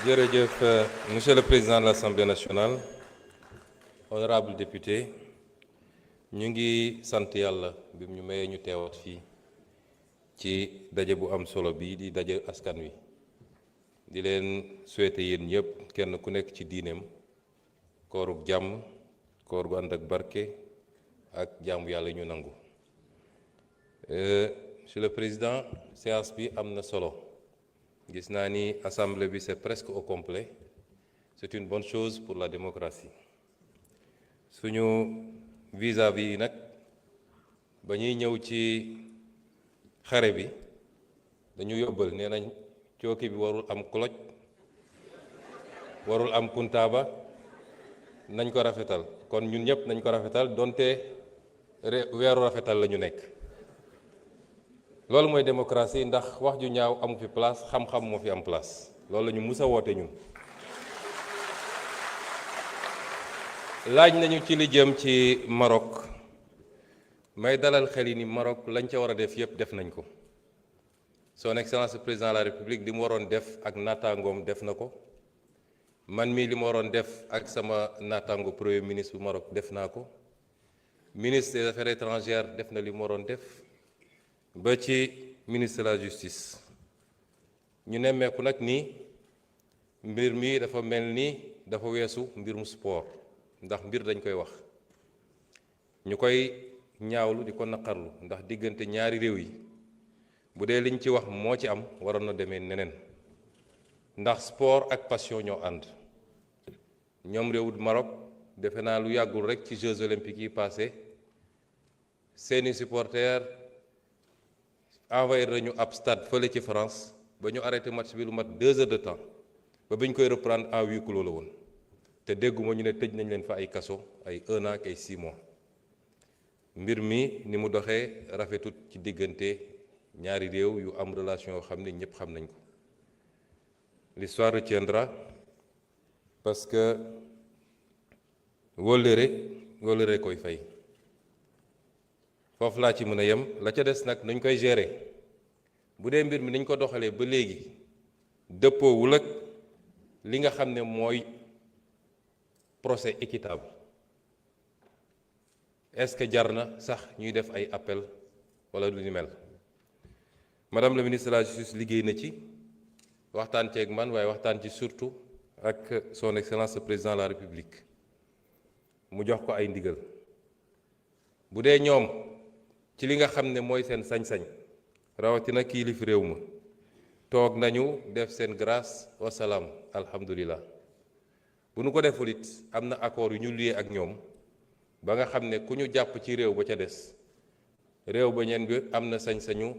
jërëjëf monsieur le président de l'Assemblée nationale honorable député ñu ngi sant yàlla bi ñu mayee ñu teewaat fii ci daje bu am solo bi di daje askan wi di leen souhaiter yéen ñëpp kenn ku nekk ci diineem koorug jàmm koor gu ànd ak barke ak jàmm yàlla ñu nangu. Monsieur le président, séance bi am na solo gis naa ni assemblée bi c'est presque au complet c'est une bonne chose pour la démocratie suñu vis-à-vis yi nag ba ñuy ñëw ci xare bi dañu yóbbal nee nañ cooki bi warul am cloche warul am kuntaaba nañ ko rafetal kon ñun ñëpp nañ ko rafetal donte weeru rafetal la ñu nekk. loolu mooy démocratie ndax wax ju ñaaw amu fi place xam-xam moo fi am place loolu la ñu mus a woote ñun. laaj nañu ci li jëm ci Maroc may dalal xel yi ni Maroc lañ ca war a def yépp def nañ ko son excellence président de la république li mu waroon def ak naataangoom def na ko man mii li ma waroon def ak sama naataango premier ministre bu Maroc def naa ko ministre des affaires étrangères def na li mu waroon def. ba ci ministre de la justice ñu nemmeeku nag ni mbir mi dafa mel ni dafa weesu mbirum sport ndax mbir dañ koy wax ñu koy ñaawlu di ko naqarlu ndax diggante ñaari réew yi bu dee liñ ci wax moo ci am waroon na demee neneen ndax sport ak passion ñoo ànd ñoom réewu Maroc defe naa lu yàggul rek ci Jeux olympiques yi passé seeni supporters envoyé nañu ab stade fële ci France ba ñu arrêté match bi lu mat 2 heures de temps ba bi ñu koy reprendre en huis clos la woon te dégguma ñu ne tëj nañ leen fa ay kaso ay 1 an ak ay 6 mois mbir mi ni mu doxee rafetut ci diggante ñaari réew yu am relation yoo xam ne ñëpp xam nañ ko. L'histoire retiendra parce que wóllëre koy fay. foofu laa ci mën a yem la ca des nag nañ koy gérer bu dee mbir mi nañ ko doxalee ba léegi dëppoowul ak li nga xam ne mooy procès équitable est-ce que jar na sax ñuy def ay appel wala lu ni mel. madame la ministre de la justice liggéey na ci waxtaan ceeg man waaye waxtaan ci surtout ak son excellence le président de la république mu jox ko ay ndigal bu dee ñoom ci li nga xam ne mooy seen sañ-sañ rawatina kilif réew ma toog nañu def seen grâce wasalaam alhamdulilah bu nu ko deful it am na accord yu ñu lié ak ñoom ba nga xam ne ku ñu jàpp ci réew ba ca des réew ba ñeen bi am na sañ-sañu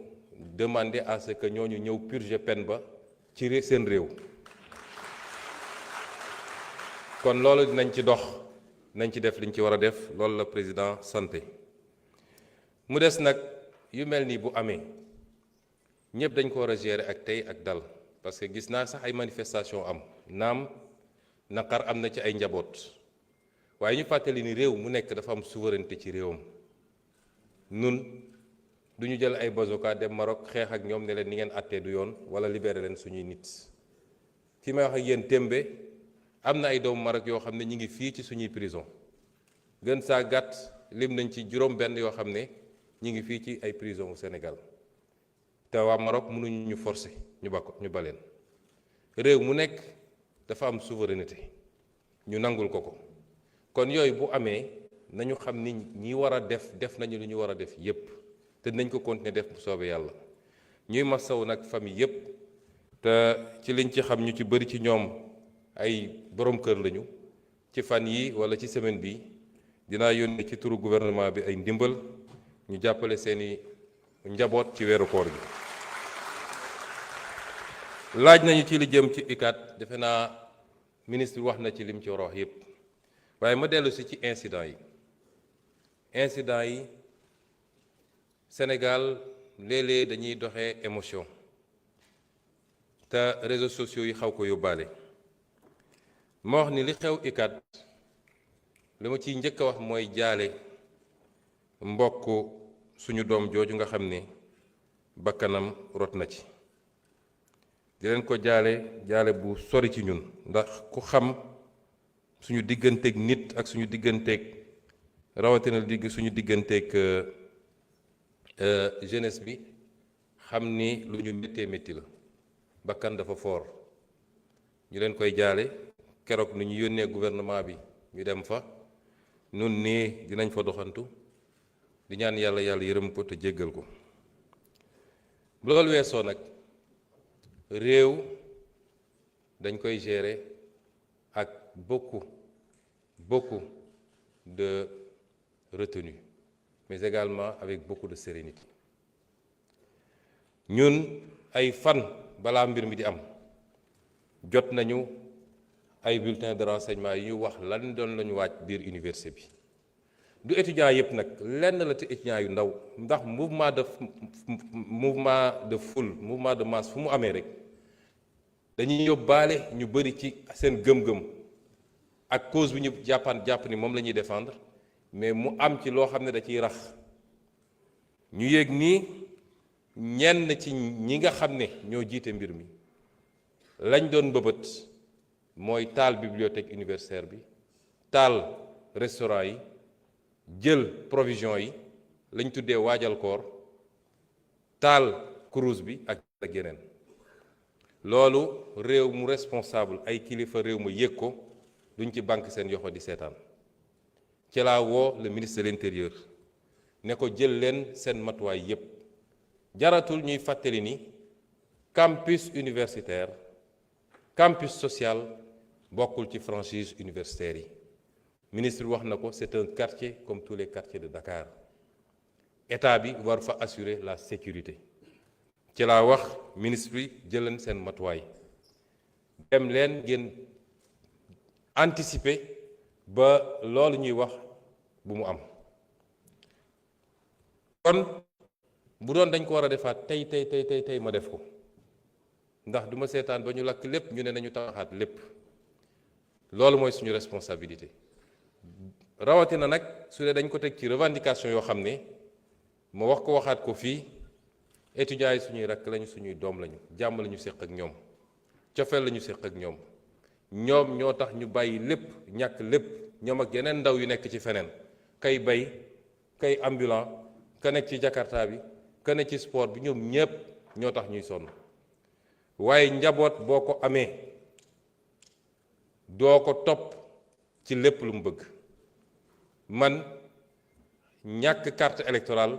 demander à ce que ñooñu ñëw purger peine ba ci seen réew kon loolu dinañ ci dox nañ ci def liñ ci war a def loolu la président santé mu des nag yu mel nii bu amee ñëpp dañ ko war a gérer ak tey ak dal parce que gis naa sax ay manifestation am naam naqar am na ci ay njaboot waaye ñu fàttali ni réew mu nekk dafa am souveraineté ci réewam nun du ñu jël ay bazooka dem Maroc xeex ak ñoom ne leen ni ngeen àttee du yoon wala libéré leen suñuy nit fi may wax ak yéen témbe am na ay doomu Maroc yoo xam ne ñi ngi fii ci suñuy prison gën saa gàtt lim nañ ci juróom benn yoo xam ne ñi ngi fii ci ay prison au Sénégal te waa Maroc mënuñu ñu forcer ñu baleen réew mu nekk dafa am souveraineté ñu nangul ko kon yooyu bu amee nañu xam ni ñi war a def nañu lu ñu war a def yépp te nañ ko continuer def bu soobee yàlla ñuy masaw nag famille yépp te ci liñ ci xam ñu ci bari ci ñoom ay borom kër lañu ci fan yi wala ci semaine bi dinaa yónnee ci turu gouvernement bi ay ndimbal ñu jàppale seeni njaboot ci weeru koor gi. laaj nañu ci li jëm ci UCAD defe naa ministre wax na ci lim ci war a wax yépp waaye ma dellu si ci incident yi Sénégal léeg-léeg dañuy doxee émotion te réseaux sociaux yi xaw ko yóbbaale ma wax ni li xew UCAD li ma ciy njëkk a wax mooy jaale mbokk suñu doom jooju nga xam ne bakkanam rot na ci di leen ko jaale bu sori ci ñun ndax ku xam suñu digganteeg nit ak suñu digganteeg rawatina suñu digganteeg jeunesse bi xam ni lu ñu métti la bakkan dafa fort ñu leen koy jaale keroog nu ñu yónnee gouvernement bi ñu dem fa nun nii dinañ fa doxantu di ñaan yàlla yërëm ko te jéggal ko. bu loolu weesoo nag réew dañ koy gérer ak beaucoup de retenue mais également avec beaucoup de sérénité. ñun ay fan balaa mbir mi di am jot nañu ay bulletins de renseignement yi ñu wax lan doon lañu waaj biir université bi du étudiants yëpp nag lenn la te étudiants yu ndaw ndax mouvement de foule mouvement de masse fu mu amee rek dañuy yóbbaale ñu bëri ci seen gëm-gëm ak cause bi ñu jàpp ni moom la ñuy défendre mais mu am ci loo xam ne da ciy rax ñu yéeg nii ñenn ci ñi nga xam ne ñoo jiite mbir mi lañ doon mbëbët mooy taal bibliothèque universitaire bi taal restaurant yi jël provision yi lañ tuddee waajal koor taal kurus bi ak yeneen loolu réew mu responsable ay kilifa réew ma yëg ko duñ ci banque seen yoxo di seetaan ci laa woo le ministre de l'intérieur ne ko jël leen seen matuwaay yépp jaratul ñuy fàttali ni campus universitaire campus social bokkul ci franchise universitaire yi ministre bi wax na ko c'est un quartier comme tous les quartiers de Dakar état bi war fa assurer la sécurité ci laa wax ministre bi jël leen seen matuwaay dem leen ngeen anticiper ba loolu ñuy wax bu mu am kon bu doon dañ ko war a defaat tey ma def ko ndax du ma seetaan ba ñu lakk lépp ñu ne nañu taxaat lépp loolu mooy suñu responsabilité rawatina nag su dee dañ ko teg ci revendication yoo xam ne ma wax ko waxaat ko fii étudiants yi suñuy rakk lañu suñuy doom lañu jàmm lañu séq ak ñoom cofeel lañu séq ak ñoom ñoo tax ñu bàyyi lépp ñàkk lépp ñoom ak yeneen ndaw yu nekk ci feneen kay bay kay ambulant ka nekk ci jakarta bi ka nekk ci sport bi ñoom ñépp ñoo tax ñuy sonn waaye njaboot boo ko amee doo ko topp ci lépp lu mu bëgg man ñàkk carte électorale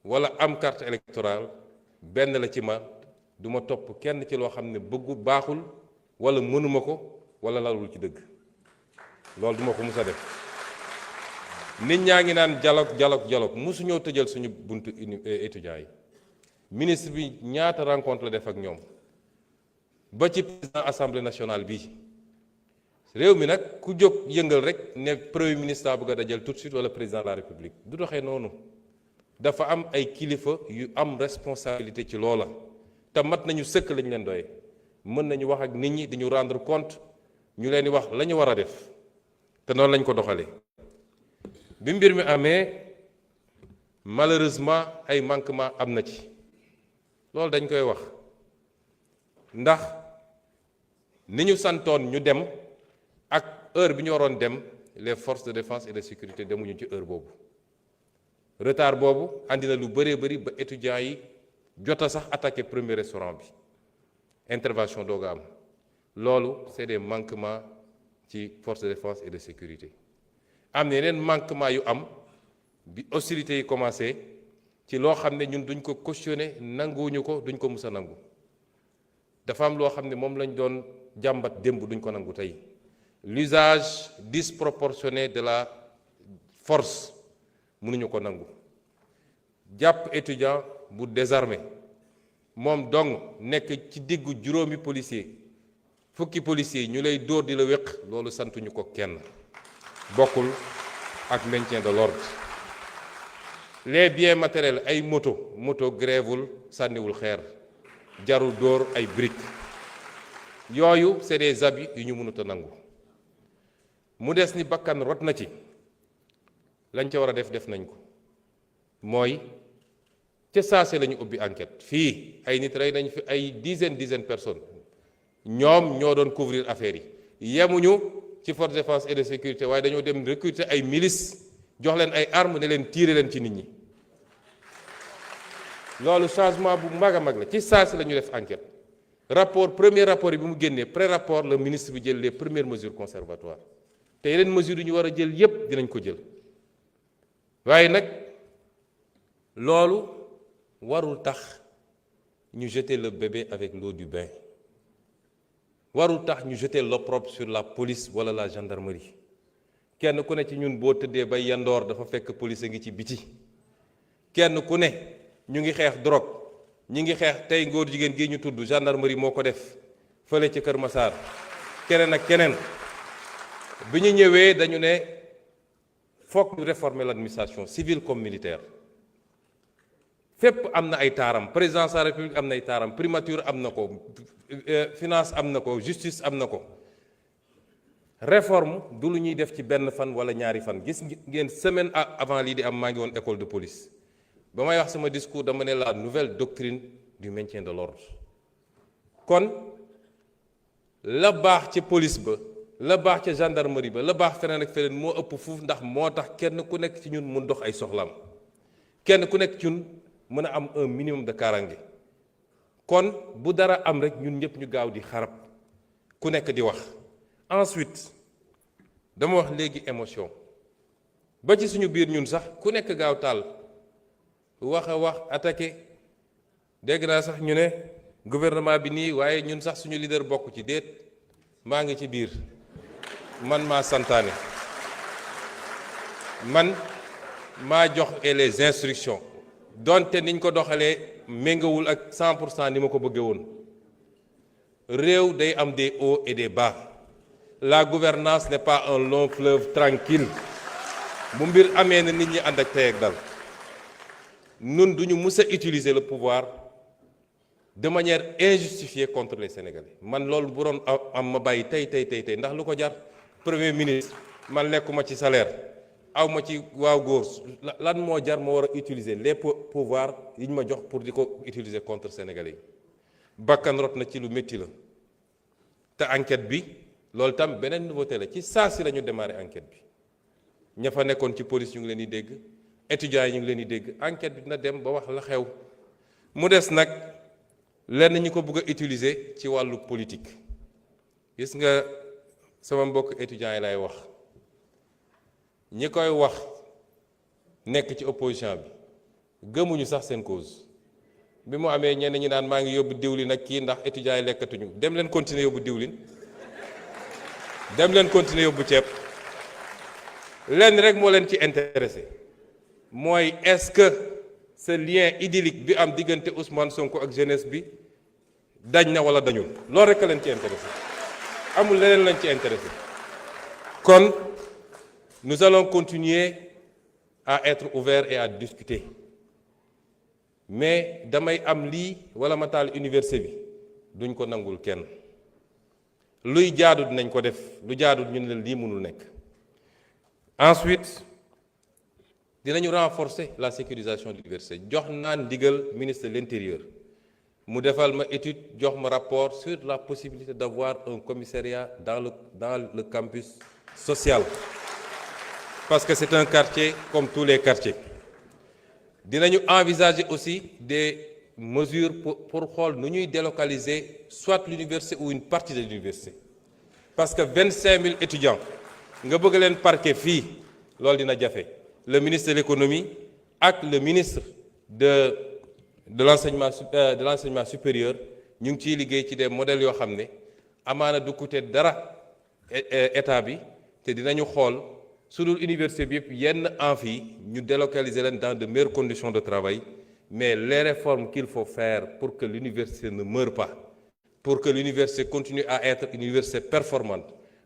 wala am carte électorale benn la ci ma duma topp kenn ci loo xam ne bëggu baaxul wala mënuma ko wala lalul ci dëgg loolu duma ko mus a def nit ñaa ngi naan dialogue musu ñoo tëjal suñu buntu étudiants yi ministre bi ñaata rencontre la def ak ñoom ba ci président assemblée nationale bi réew mi nag ku jóg yëngal rek ne premier ministre bëgg a dajal tout de suite wala président de la république du doxee noonu dafa am ay kilifa yu am responsabilité ci loola te mat nañu sëkk lañu leen doye mën nañu wax ak nit ñi di ñu rendre compte ñu leen di wax la ñu war a def te noonu lañ ko doxalee bi mbir mi amee malheureusement ay manquement am na ci loolu dañ koy wax ndax ni ñu santoon ñu dem ak heure bi ñu waroon dem les forces de défense et de sécurité demuñu ci heure boobu retard boobu andi na lu bëree bëri ba étudiants yi jota sax attaqué premier restaurant bi intervention dooga am loolu c'est des manquements ci forces de défense et de sécurité am na yeneen manquement yu am bi hostilités yi commencé ci loo xam ne ñun duñ ko cautionner nanguwuñu ko duñ ko mus a nangu dafa am loo xam ne moom lañ doon jàmbat démb duñ ko nangu tey l'usage disproportionné de la force mënuñu ko nangu jàpp étudiant bu désarmé moom dong nekk ci diggu juróomi policier fukki policier ñu lay dóor di la wéq loolu santuñu ko kenn bokkul ak maintien de l'ordre les biens matériels ay moto grèvewul sànniwul xeer jarul dóor ay briques yooyu c'est des habits yu ñu mënut a nangu mu des ni bakkan rot na ci lañ ca war a def nañ ko mooy ca saase la ñu ubbi enquête fii ay nit rey nañ fi ay dizaine personnes ñoom ñoo doon couvrir affaire yi yemuñu ci force de défense et de sécurité waaye dañoo dem recruter ay milices jox leen ay armes ne leen tirer leen ci nit ñi loolu changement bu mag a mag la ci saase la ñu def enquête premier rapport yi bi mu génnee pré-rapport le ministre bi jël les premières mesures conservatoires te yeneen mesures yi ñu war a jël yépp dinañ ko jël waaye nag loolu warul tax ñu jeter le bébé avec l'eau du bain warul tax ñu jeter l'opprobre sur la police wala la gendarmerie kenn ku ne ci ñun boo tëddee bay yandoor dafa fekk police a ngi ci biti kenn ku ne ñu ngi xeex drogue ñi ngi xeex tey ngóor jigéen gi ñu tudd gendarmerie moo ko def fële ci Kër Massar keneen ak keneen bi ñu ñëwee dañu ne fokk ñu réformer l'administration civile comme militaire fépp am na ay taaram présidence de la république am na ay taaram primature am na ko finance am na ko justice am na ko réforme du lu ñuy def ci benn fan wala ñaari fan gis ngeen semaine avant lii di am maa ngi woon école de police ba may wax sama discours dama ne la nouvelle doctrine du maintien de l'ordre kon la baax ci police ba la baax ca gendarmerie ba la baax feneen ak feneen moo ëpp fuuf ndax moo tax kenn ku nekk ci ñun mun dox ay soxlaam kenn ku nekk ci ñun mën a am un minimum de kaaraange kon bu dara am rek ñun ñëpp ñu gaaw di xarab ku nekk di wax ensuite dama wax léegi émotion ba ci suñu biir ñun sax ku nekk gaaw taal wax a wax attaqué dégg naa sax ñu ne gouvernement bi nii waaye ñun sax suñu leader bokk ci déet maa ngi ci biir man maa santaane man maa jox les instructions donte niñ ko doxalee méngawul ak 100% ni ma ko bëggee woon réew day am des hauts et des bas la gouvernance n'est pas un long fleuve tranquille bu mbir amee na nit ñi ànd ak tey ak dal nun duñu mus a utiliser le pouvoir de manière injustifiée contre les Sénégalais man loolu bu doon am ma bàyyi tey ndax lu ko jar premier ministre man lekkuma ci salaire aw ma ci waaw góor lan moo jar ma war a utiliser les pouvoirs yi ñu ma jox pour di ko utiliser contre Sénégalais yi bakkan rot na ci lu métti la te enquête bi loolu tam beneen nouveauté la ci saa si la ñu démarrer enquête bi ña fa nekkoon ci police ñu ngi leen di dégg étudiants yi ñu ngi leen di dégg enquête bi dina dem ba wax la xew mu des nag lenn ñi ko bëgg a utiliser ci wàllu politique gis nga sama mbokk étudiants yi lay wax ñi koy wax nekk ci opposition bi gëmuñu sax seen cause bi mu amee ñenn ñi naan maa ngi yóbbu diwlin ak kii ndax étudiants yi lekkatuñu dem leen continuer yóbbu diwlin dem leen continuer yóbbu ceeb lenn rek moo leen ci intéressé mooy est-ce que ce lien idyllique bi am diggante Ousmane Sonko ak jeunesse bi dañ na wala dañul loolu rek a leen ci intéressé amul leneen lañ ci intéressé kon nous allons continuer à être ouverts et à discuter mais damay am lii wala ma taal université bi duñ ko nangul kenn luy jaadu dinañ ko def lu jaadu ñu ne lii mënul nekk ensuite dinañu renforcer la sécurisation de l'université jox naa ndigal ministre de l'intérieur mu defal ma étude jox ma rapport sur la possibilité d'avoir un commissariat dans le campus social parce que c'est un quartier comme tous les quartiers dinañu envisager aussi des mesures pour xool nu ñuy délocaliser soit l'université ou une partie de l'université parce que 25 000 étudiants nga bëgg leen parquer fii loolu dina jafe le ministre de l'économie ak le ministre de l'enseignement supérieur ñu ngi ciy liggéey ci des modèles yoo xam ne amaana du coûter dara état bi te dinañu xool su dul université bi yëpp yenn amphi ñu délocaliser leen dans de meilleures conditions de travail mais les réformes qu'il faut faire pour que l'université ne meure pas pour que l'université continue à être une université performante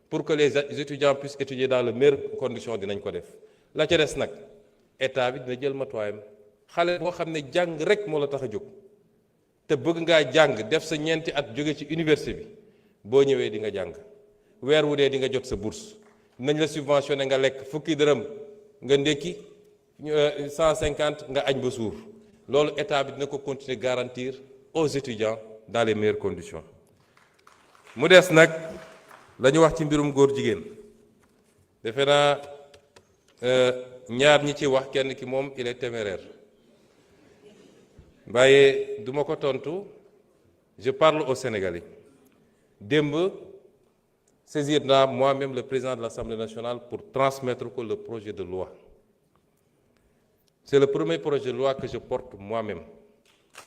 pour que les étudiants puissent étudier dans les meilleures conditions dinañ ko def la ca des nag état bi dina jël matuwaayam xale boo xam ne jàng rek moo la tax a jóg te bëgg ngaa jàng def sa ñeenti at jóge ci université bi boo ñëwee di nga jàng weer wu dee di nga jot sa bourse nañ la subventionné nga lekk fukki dërëm nga ndékki 150 nga añ ba suur loolu état bi dina ko continuer garantir aux étudiants dans les meilleures conditions. mu des nag la ñu wax ci mbirum góor jigéen defe naa ñaar ñi ci wax kenn ki moom il est téméraire waaye du ma ko tontu je parle aux Sénégalais démb saisir naa moi-même le président de l'Assemblée nationale pour transmettre ko le projet de loi. C'est le premier projet de loi que je porte moi-même.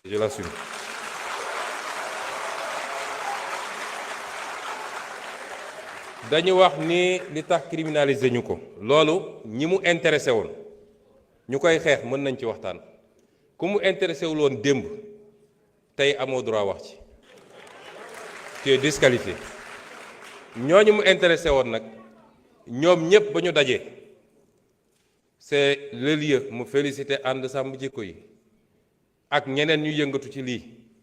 Je l'assume. dañu wax ni li tax criminaliser ñu ko loolu ñi mu intéressé woon ñu koy xeex mën nañ ci waxtaan ku mu intéressé wul woon démb tey amoo droit wax ci tu es disqualifié ñooñu mu intéressé woon nag ñoom ñëpp ba ñu dajee c'est le lieu mu féliciter ànd sàmm jikko yi ak ñeneen ñu yëngatu ci lii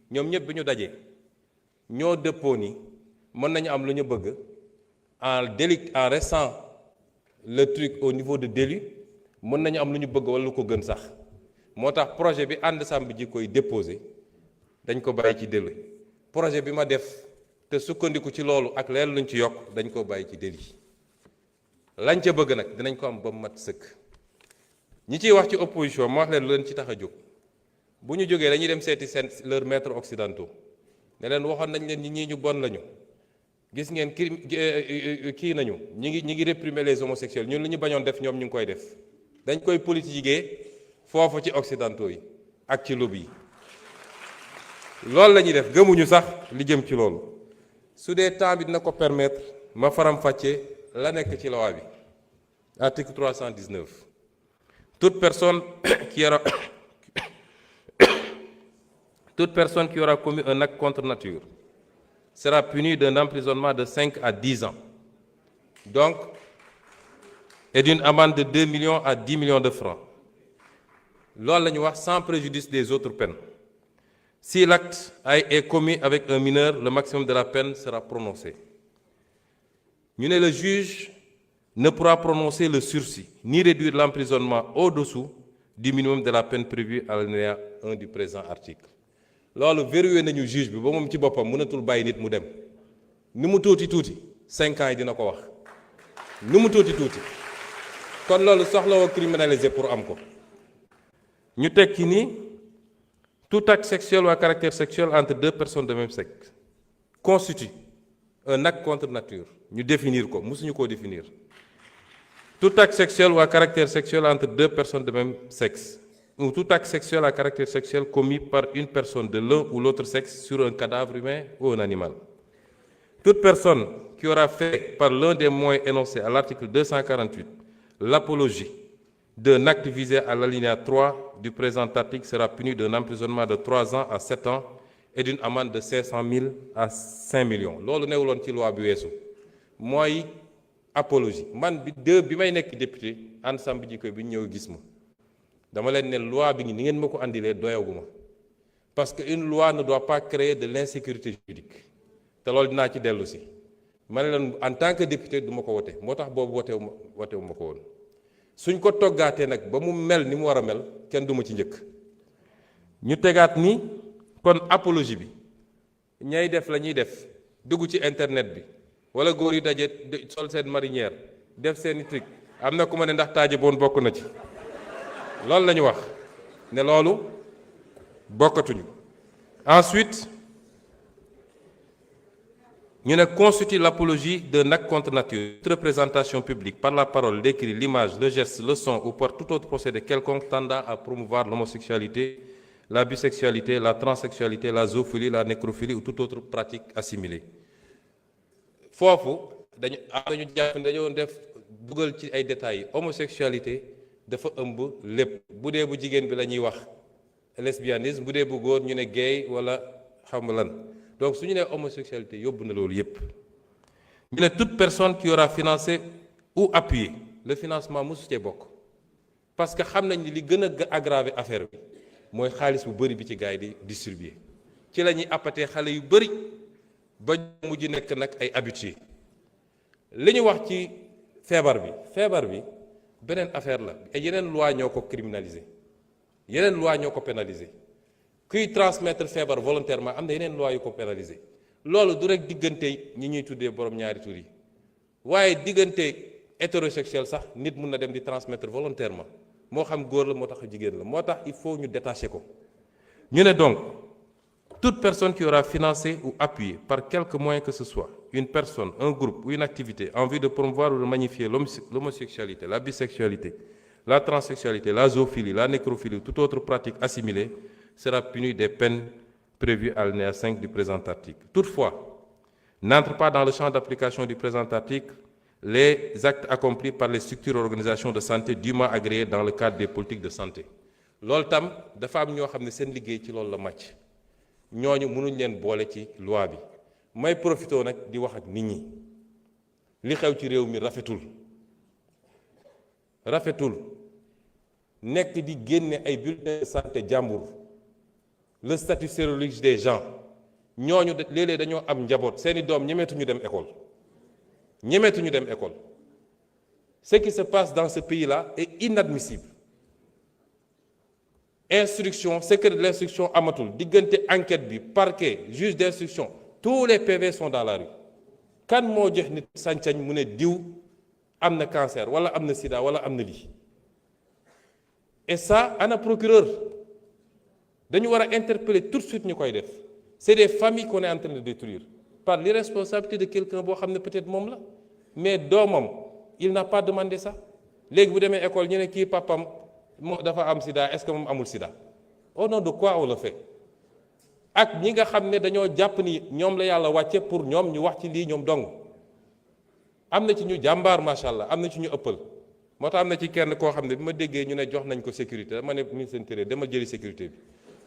ñoom ñëpp ba ñu dajee ñoo dëppoo ni mën nañu am lu ñu bëgg en restant le truc au niveau de délit mën nañu am lu ñu bëgg wala lu ko gën sax moo tax projet bi ànd sàmm jikko yi déposé dañ ko bàyyi ci délit projet bi ma def te sukkandiku ci loolu ak leen luñ ci yokk dañ ko bàyyi ci délit lañ ca bëgg nag dinañ ko am ba mat sëkk ñi ciy wax ci opposition ma wax leen lu leen ci tax a jóg bu ñu jógee dañuy dem seeti seen leurs maîtres occidentaux ne leen waxoon nañ leen ñi ñu bon lañu gis ngeen kii nañu ñi ngi réprimer les homosexuels ñun li ñu bañoon def ñoom ñu ngi koy def dañ koy politiquer foofu ci occidentaux yi ak ci lobby yi loolu la ñuy def gëmuñu sax li jëm ci loolu su dee temps bi dina ko permettre ma faram-fàccee la nekk ci loi bi article 319 toute personne qui aura commis un acte contre nature sera punie d'un emprisonnement de 5 à 10 ans donc et d'une amende de 2 millions à 10 millions de francs loolu la ñu wax sans préjudice des autres peines. Si l'acte est commis avec un mineur, le maximum de la peine sera prononcé. Le juge ne pourra prononcer le sursis, ni réduire l'emprisonnement au-dessous du minimum de la peine prévue à l'alinéa 1 du présent article. loolu verrouillé nañu juge bi ba moom ci boppam mënatul bàyyi nit mu dem ni mu tuuti 5 ans yi dina ko wax ni mu tuuti kon loolu soxlawoo criminaliser pour am ko ñu tekki ni tout acte sexuel ou à caractère sexuel entre deux personnes de même sexe constitue un acte contre nature ñu définir ko mësuñu koo définir tout acte sexuel ou à caractère sexuel entre deux personnes de même sexe ou tout acte sexuel à caractère sexuel commis par une personne de l'un ou l'autre sexe sur un cadavre humain ou un animal. Toute personne qui aura fait par l'un des moyens énoncés à l'article 248 l'apologie d'un acte visé à l'alinéa 3 du présent article sera puni d'un emprisonnement de 3 ans à 7 ans et d'une amende de 500 000 à 5 millions. loolu newuloon ci loi bi weesu mooy apologie man bi may nekk député ànd sàmm jikko bi ñëw gis ma dama leen ne loi bi ni ngeen ma ko andilee doyaguma parce que une loi ne doit pas créer de l'insécurité juridique te loolu dinaa ci dellu si ma ne leen en tant que député du ma ko wote moo tax boobu wotewu ma ko woon suñ ko toggaatee nag ba mu mel ni mu war a mel kenn du ma ci njëkk ñu tegaat ni kon apologie bi ñay def la ñuy def dugg ci internet bi wala góor yi daje sol seen marinière def seeni truc am na ku ma ne ndax taaje boon bokk na ci loolu la ñu wax ne loolu bokkatuñu ensuite ñu ne constitue l'apologie d'un acte contre nature toute représentation publique par la parole, l'écrit, l'image, le geste, le son ou par tout autre procédé quelconque tendant à promouvoir l'homosexualité, la bisexualité, la transsexualité, la zoophilie, la nécrophilie ou toute autre pratique assimilée. foofu dañu jàpp ne dañoo def dugal ci ay détails homosexualité dafa ëmb lépp bu dee bu jigéen bi la ñuy wax lesbianisme bu dee bu góor ñu ne gay wala xam lan donc su ñu nee homosexualité yóbbu na loolu yépp ñu ne toute personne qui aura financé ou appuyé le financement mosu cee bokk parce que xam nañ ni li gën a aggraver affaire bi mooy xaalis bu bëri bi ci gars yi di distribuer ci la ñuy appatee xale yu bëri ba mujj nekk nag ay habitués li ñu wax ci feebar bi beneen affaire la ay yeneen loi ñoo ko criminaliser yeneen loi ñoo ko pénaliser kuy transmettre feebar volontairement am na yeneen loi yu ko pénaliser loolu du rek diggante ñi ñuy tuddee borom ñaari tur yi waaye diggante hétérosexuel sax nit mun na dem di transmettre volontairement moo xam góor la moo tax jigéen la moo tax il faut ñu détacher ko ñu ne donc toute personne qui aura financé ou appuyé par quelque moyen que ce soit une personne, un groupe ou une activité en vue de promouvoir ou de magnifier l'homosexualité, la bisexualité, la transsexualité, la zoophilie, la nécrophilie ou toute autre pratique assimilée sera punie des peines prévues à l'alinéa 5 du présent article. Toutefois, n'entrent pas dans le champ d'application du présent article les actes accomplis par les structures et organisations de santé dûment agréées dans le cadre des politiques de santé. loolu tam dafa am ñoo xam ne seen liggéey ci loolu la màcc ñooñu mënuñ leen boole ci loi bi may profité nag di wax ak nit ñi li xew ci réew mi rafetul nekk di génne ay bulletins de santé jàmbur le statut sérologique des gens ñooñu léeg-léeg dañoo am njaboot seeni doom ñemeetuñu dem école ce qui se passe dans ce pays-là est inadmissible. Instruction, secret de l'instruction amatul diggante enquête bi parquet juge d'instruction tous les PV sont dans la rue kan moo jox nit sañ-sañ mu ne diw am na cancer wala am na sida wala am na lii et ça ana procureur dañu war a interpeller tout de suite ñu koy def c'est des familles qu'on est en train de détruire par l'irresponsabilité de quelqu'un boo xam ne peut-être moom la mais doomam il n'a pas demandé ça léegi bu demee école ñu ne kii papam moo dafa am sida est-ce que moom amul sida au nom de quoi on le fait ak ñi nga xam ne dañoo jàpp ni ñoom la yàlla wàcce pour ñoom ñu wax ci lii ñoom dong am na ci ñu jàmbaar macha allah am na ci ñu ëppal moo tax am na ci kenn koo xam ne bi ma déggee ñu ne jox nañ ko sécurité dama ne ministre de l'Intérieur dama jëli sécurité bi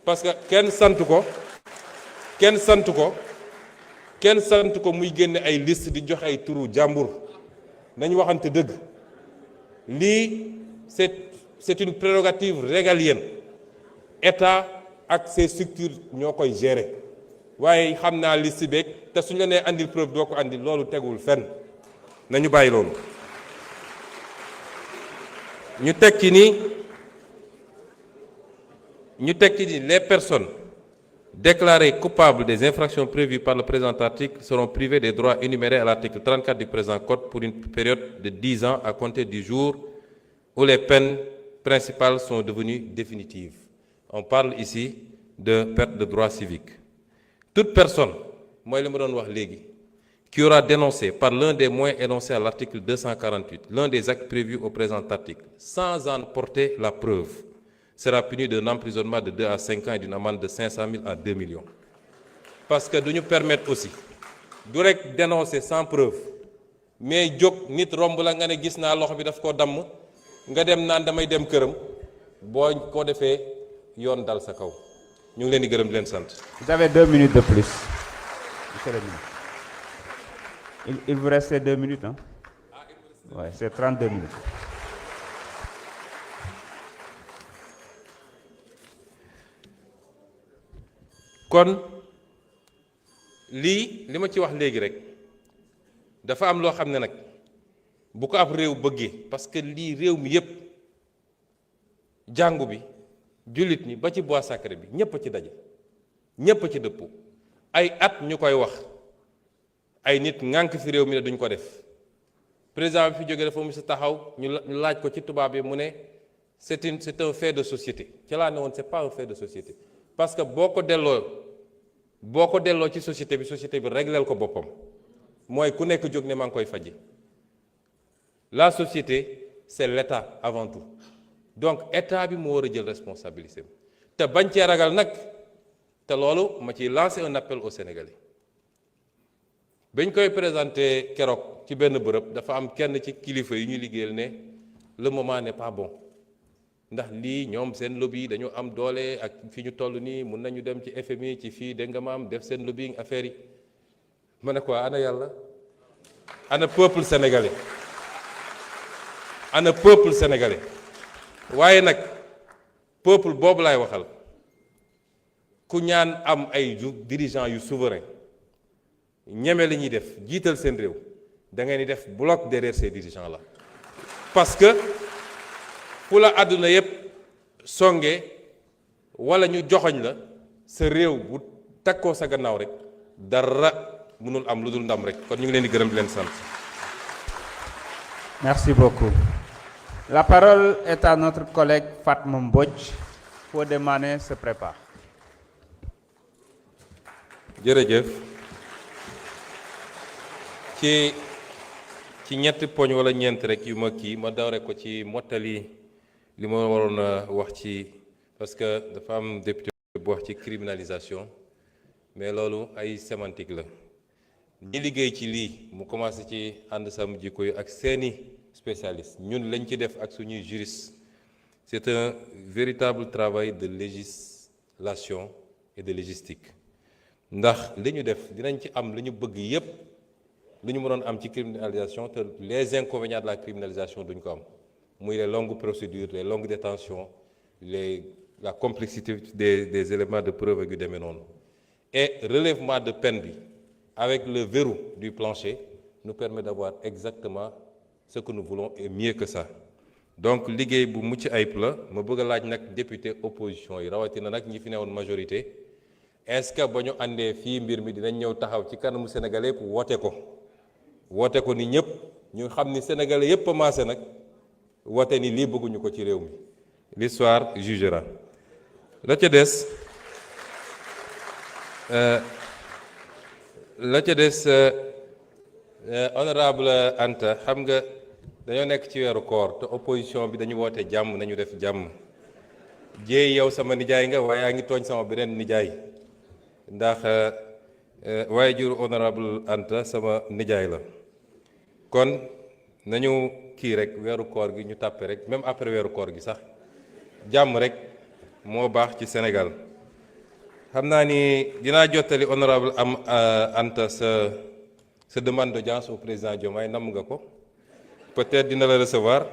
parce que kenn sant ko muy génne ay liste di joxe ay turu jàmbur nañ waxante dëgg lii c'est une prérogative régalienne état ak ses structures ñoo koy gérer waaye xam naa liste beeg te suñu la nee andil preuve doo ko andil loolu tegul fenn nañu bàyyi loolu. ñu teg ci ni les personnes déclarées coupables des infractions prévues par le présent article seront privées des droits énumérés à l'article 34 du présent code pour une période de 10 ans à compter du jour où les peines principales sont devenues définitives. On parle ici de perte de droits civiques. Toute personne, moi je me donne wax léegi, qui aura dénoncé par l'un des moyens énoncés à l'article 248 l'un des actes prévus au présent article sans en porter la preuve sera puni d'un emprisonnement de 2 à 5 ans et d'une amende de 500 000 à 2 millions. Parce que duñu permettre aussi du rek dénoncer sans preuve mais jóg nit romb la nga ne gis naa loxo bi daf koo damm nga dem naan damay dem këram boo ko defee yoon dal sa kaw ñu ngi leen di gërëm di leen sant. Vous avez 2 minutes de plus. Monsieur le ministre. Il vous reste 2 minutes hein? Ouais, c'est 32 minutes. kon li ma ci wax léegi rek dafa am loo xam ne nag bu ko ab réew bëggee parce que lii réew mi yépp jàngu bi jullit ñi ba ci bois sacré bi ñépp a ci daje ñépp a ci dëppoo ay at ñu koy wax ay nit ŋànk fi réew mi ne duñ ko def président bi fi jógee dafa mu si taxaw ñu laaj ko ci tubaab bi mu ne c'est un fait de société ci laa ne woon c'est pas un fait de société parce que boo ko delloo ci société bi régleel ko boppam mooy ku nekk jóg ne maa ngi koy faji la société c'est l'État avant tout donc État bi moo war a jël responsabilité te bañ cee ragal nag te loolu ma ciy lancer un appel aux Sénégalais bañ koy présenter keroog ci benn bërëb dafa am kenn ci kilifa yi ñu liggéeyal ne le moment n'est pas bon ndax lii ñoom seen lobby yi dañu am doole ak fi ñu toll nii mun nañu dem ci FMI ci fii dégg nga maam def seen lobbying affaire yi ma ne quoi ana yàlla ana peuple sénégalais waaye nag peuple boobu laay waxal ku ñaan am ay dirigeants yu souverain ñeme li ñuy def jiital seen réew da ngeen di def bloc derrière ces dirigeants là parce que fu la àdduna yépp songe wala ñu joxoñ la sa réew bu takkoo sa gannaaw rek dara mënul am lu dul ndam rek kon ñu ngi leen di gërëm di leen sant. Merci beaucoup. La parole est à notre collègue Fatma Mbodj. Fodé Mané se prépare. jërëjëf ci ñetti poñ wala ñeent rek yu ma kii ma daw rek ko ci mottali li ma waroon a wax ci parce que dafa am député bu wax ci criminalisation mais loolu ay sémantique la ñi liggéey ci lii mu commencé ci ànd sam jikko yi ak seeni spécialiste ñun lañ ci def ak suñuy juriste c'est un véritable travail de législation et de légistique ndax li ñu def dinañ ci am li ñu bëgg yépp lu ñu mënoon am ci criminalisation te les inconvénients de la criminalisation duñ ko am muy les longues procédures les longues détentions la complexité des éléments de preuve yu demee noonu et relèvement de peine bi avec le verrou du plancher nous permet d'avoir exactement ce que nous voulons et mieux que ça donc liggéey bu mucc ayib la ma bëgg a laaj nag député opposition yi rawatina nag ñi fi newoon majorité est-ce que ba ñu àndee fii mbir mi dinañ ñëw taxaw ci kanamu sénégalais yëpp woote ko ni ñëpp ñu xam ni sénégalais yëpp a maase nag woote ni lii bëgguñu ko ci réew mi l'histoire jugera la ca des honorable Anta xam nga dañoo nekk ci weeru koor te opposition bi dañu woote jàmm nañu def jàmm jéey yow sama nijaay nga waaye yaa ngi tooñ sama beneen nijaay ndax waaye jur honorable Anta sama nijaay la kon nañu kii rek weeru koor gi ñu tàppe rek même après weeru koor gi sax jàmm rek moo baax ci Sénégal xam naa ni dinaa jottali honorable Anta sa demande d'audience au président Diomaye namm nga ko peut-être dina la recevoir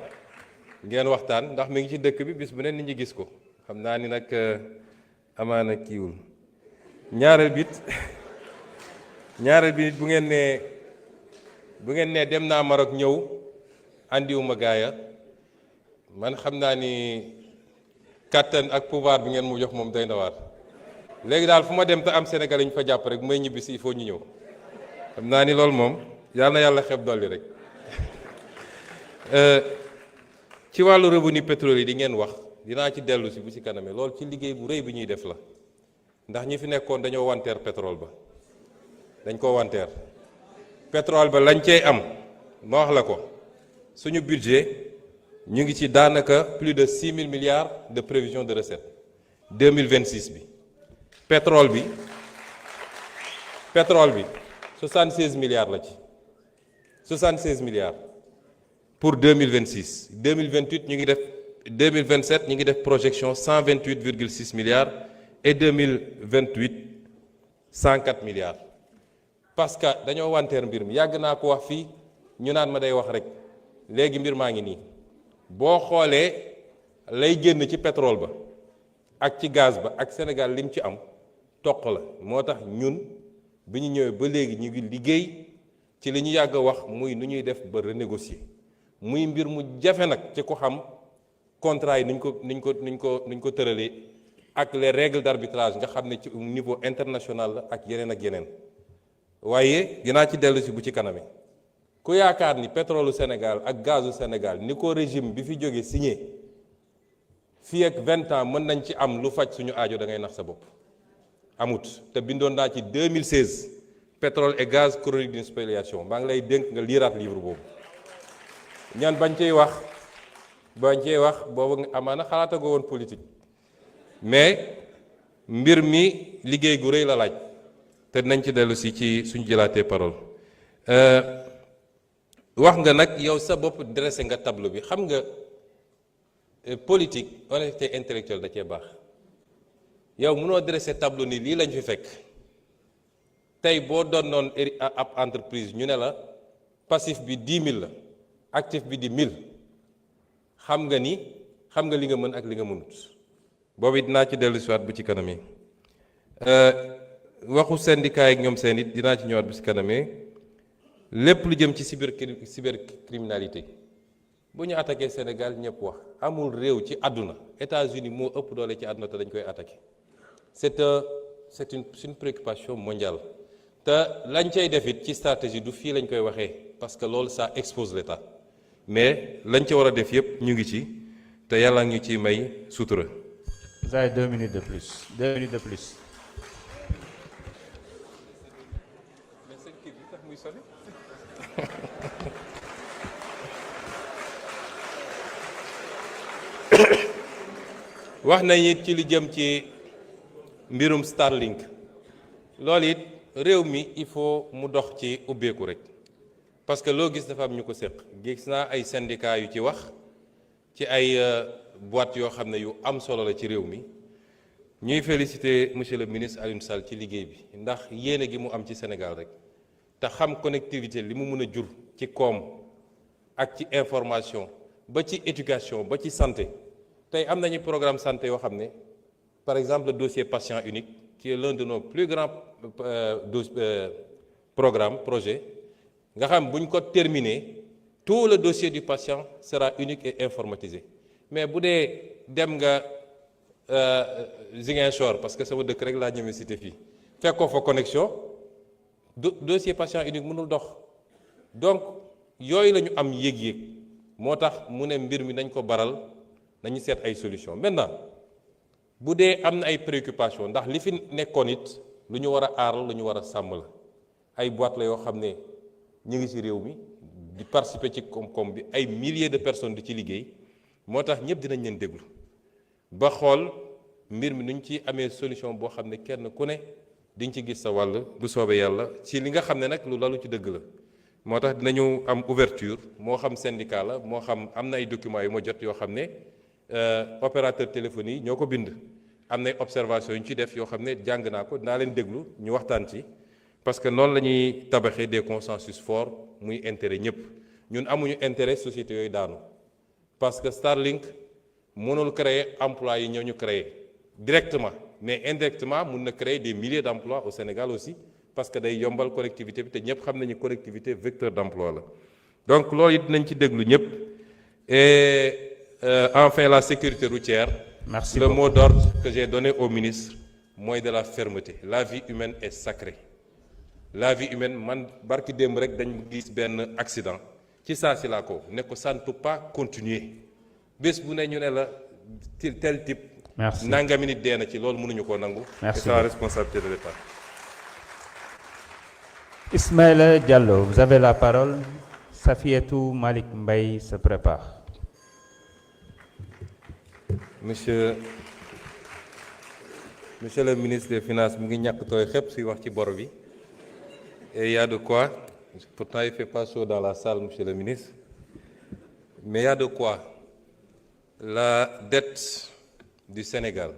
ngeen waxtaan ndax mi ngi ci dëkk bi bis bu ne nit ñi gis ko xam naa ni nag amaana kiiwul ñaareel bi bu ngeen nee dem naa Maroc ñëw andiwuma gaaya man xam naa ni kàttan ak pouvoir bi ngeen mu jox moom doy na waar léegi daal fu ma dem te am Sénégal ñu fa jàpp rek may ñibbi si il faut ñu ñëw xam naa ni loolu moom yàlla na yàlla xeeb dolli rek ci wàllu revenu pétrolier yi di ngeen wax dinaa ci dellu si bu ci kaname loolu ci liggéey bu rëy bi ñuy def la ndax ñi fi nekkoon dañoo wanteer pétrole ba dañ ko wanteer pétrole ba lañ cey am ma wax la ko suñu budget ñu ngi ci daanaka plus de 6 000 milliards de prévision de recettes 2026 bi pétrole bi 76 milliards la ci 76 milliards pour 2026 2028 ñu ngi def 2027 ñu ngi def projection 128,6 milliards et 2028 104 milliards parce que dañoo wanteer mbir mi yàgg naa ko wax fii ñu naan ma day wax rek léegi mbir maa ngi nii boo xoolee lay génn ci pétrole ba ak ci gaz ba ak Sénégal lim ci am toq la moo tax ñun bi ñu ñëwee ba léegi ñu ngi liggéey ci li ñu yàgg a wax muy nu ñuy def ba renégocier muy mbir mu jafe nag ci ko xam contrat yi nuñ ko tëralee ak les règles d'arbitrage nga xam ne ci niveau international la ak yeneen waaye dinaa ci dellu si bu ci kaname ku yaakaar ni pétrole Sénégal ak gazu Sénégal ni ko régime bi fi jóge signé fii ak 20 ans mën nañ ci am lu faj suñu aajo da ngay nax sa bopp amut te bindoon naa ci 2016 pétrole et gaz chronique d'une spoliation maa ngi lay dénk nga liiraat livre boobu ñaan bañ cey wax boobu amaana xalaatagoo woon politique mais mbir mi liggéey gu rëy la laaj te dinañ ci dellu si ci suñu jëlaatee parole wax nga nag yow sa bopp dressé nga tableau bi xam nga politique honnêteté intellectuelle da cee baax yow mënoo dressé tableau ni lii lañ fi fekk tey boo doon noon ab entreprise ñu ne la passif bi 10 000 la actif bi di 1000 xam nga li nga mën ak li nga mënut boobu dinaa ci dellu siwaat bu ci kanam yi waxu syndicat yi ak ñoom seen it dinaa ci ñëwaat bu ci kanamee lépp lu jëm ci cybercriminalité bu ñu attaqué Sénégal ñëpp wax amul réew ci àdduna États-Unis moo ëpp doole ci àdduna te dañ koy attaqué c'est une préoccupation mondiale te lañ cay def it ci stratégie du fii lañ koy waxee parce que loolu ça expose l'État mais lañ ca war a def yëpp ñu ngi ci te yàlla ngi ciy may sutura. Vous avez 2 minutes de plus. 2 minutes de plus. wax nañ it ci li jëm ci mbirum Starlink loolu it réew mi il faut mu dox ci ubbeeku rek parce que loo gis dafa am ñu ko séq gis naa ay syndicats yu ci wax ci ay boîte yoo xam ne yu am solo la ci réew mi ñuy féliciter monsieur le ministre Alioune Sall ci liggéey bi ndax yéene gi mu am ci Sénégal rek te xam connectivité li mu mën a jur ci koom ak ci information ba ci éducation ba ci santé tey am nañu programme santé yoo xam ne par exemple le dossier patient unique qui est l'un de nos plus grands projet nga xam bu ñu ko terminer tout le dossier du patient sera unique et informatisé mais bu dee dem nga Ziguinchor parce que sama dëkk rek laa ñëwee cité fii fekkoo fa connexion dossier patient unique mënul dox donc yooyu la ñu am yéeg-yéeg moo tax mu ne mbir mi nañ ko baral nañu seet ay solution maintenant bu dee am na ay préoccupation ndax li fi nekkoon it lu ñu war a aar lu ñu war a sàmm la ay boîte la yoo xam ne ñu ngi ci réew mi di participer ci koom-koom bi ay milliers de personnes di ci liggéey moo tax ñëpp dinañ leen déglu ba xool mbir mi nu ñu ci amee solution boo xam ne kenn ku ne diñ ci gis sa wàll bu soobee yàlla ci li nga xam ne nag lu lalu ci dëgg la moo tax dinañu am ouverture moo xam syndicat la moo xam am na ay documents yu ma jot yoo xam ne opérateur téléphone yi ñoo ko bind am na observation yu ñu ci def yoo xam ne jàng naa ko dinaa leen déglu ñu waxtaan ci parce que noonu la ñuy tabaxee des consensus forts muy intérêt ñëpp ñun amuñu intérêt société yooyu daanu parce que Starlink mënul créer emploi yi ñoo ñu créer directement mais indirectement mun na créer des milliers d'emplois au Sénégal aussi parce que day yombal collectivité bi te ñëpp xam nañu collectivité vecteur d'emploi la donc loolu it dinañ ci déglu ñëpp et enfin la sécurité routière. Merci le beaucoup. mot d'ordre que j'ai donné au ministre mooy de la fermeté la vie humaine est sacrée la vie humaine man barki démb rek dañ gis benn accident ci saa si laa ko ne ko ça ne peut pas continuer bés bu ne ñu ne la tel type. Merci. nangami nit dee na ci loolu mënuñu koo nangu. Merci c'est la responsabilité de l'État. Ismaïla Diallo, vous avez la parole. Safiatou Malik Mbaye se prépare. Monsieur le ministre des Finances mu ngi ñàkk tooy xepp si wax ci bor bi et il y a de quoi pourtant il fait pas chaud dans la salle monsieur le ministre mais il y a de quoi la dette du Sénégal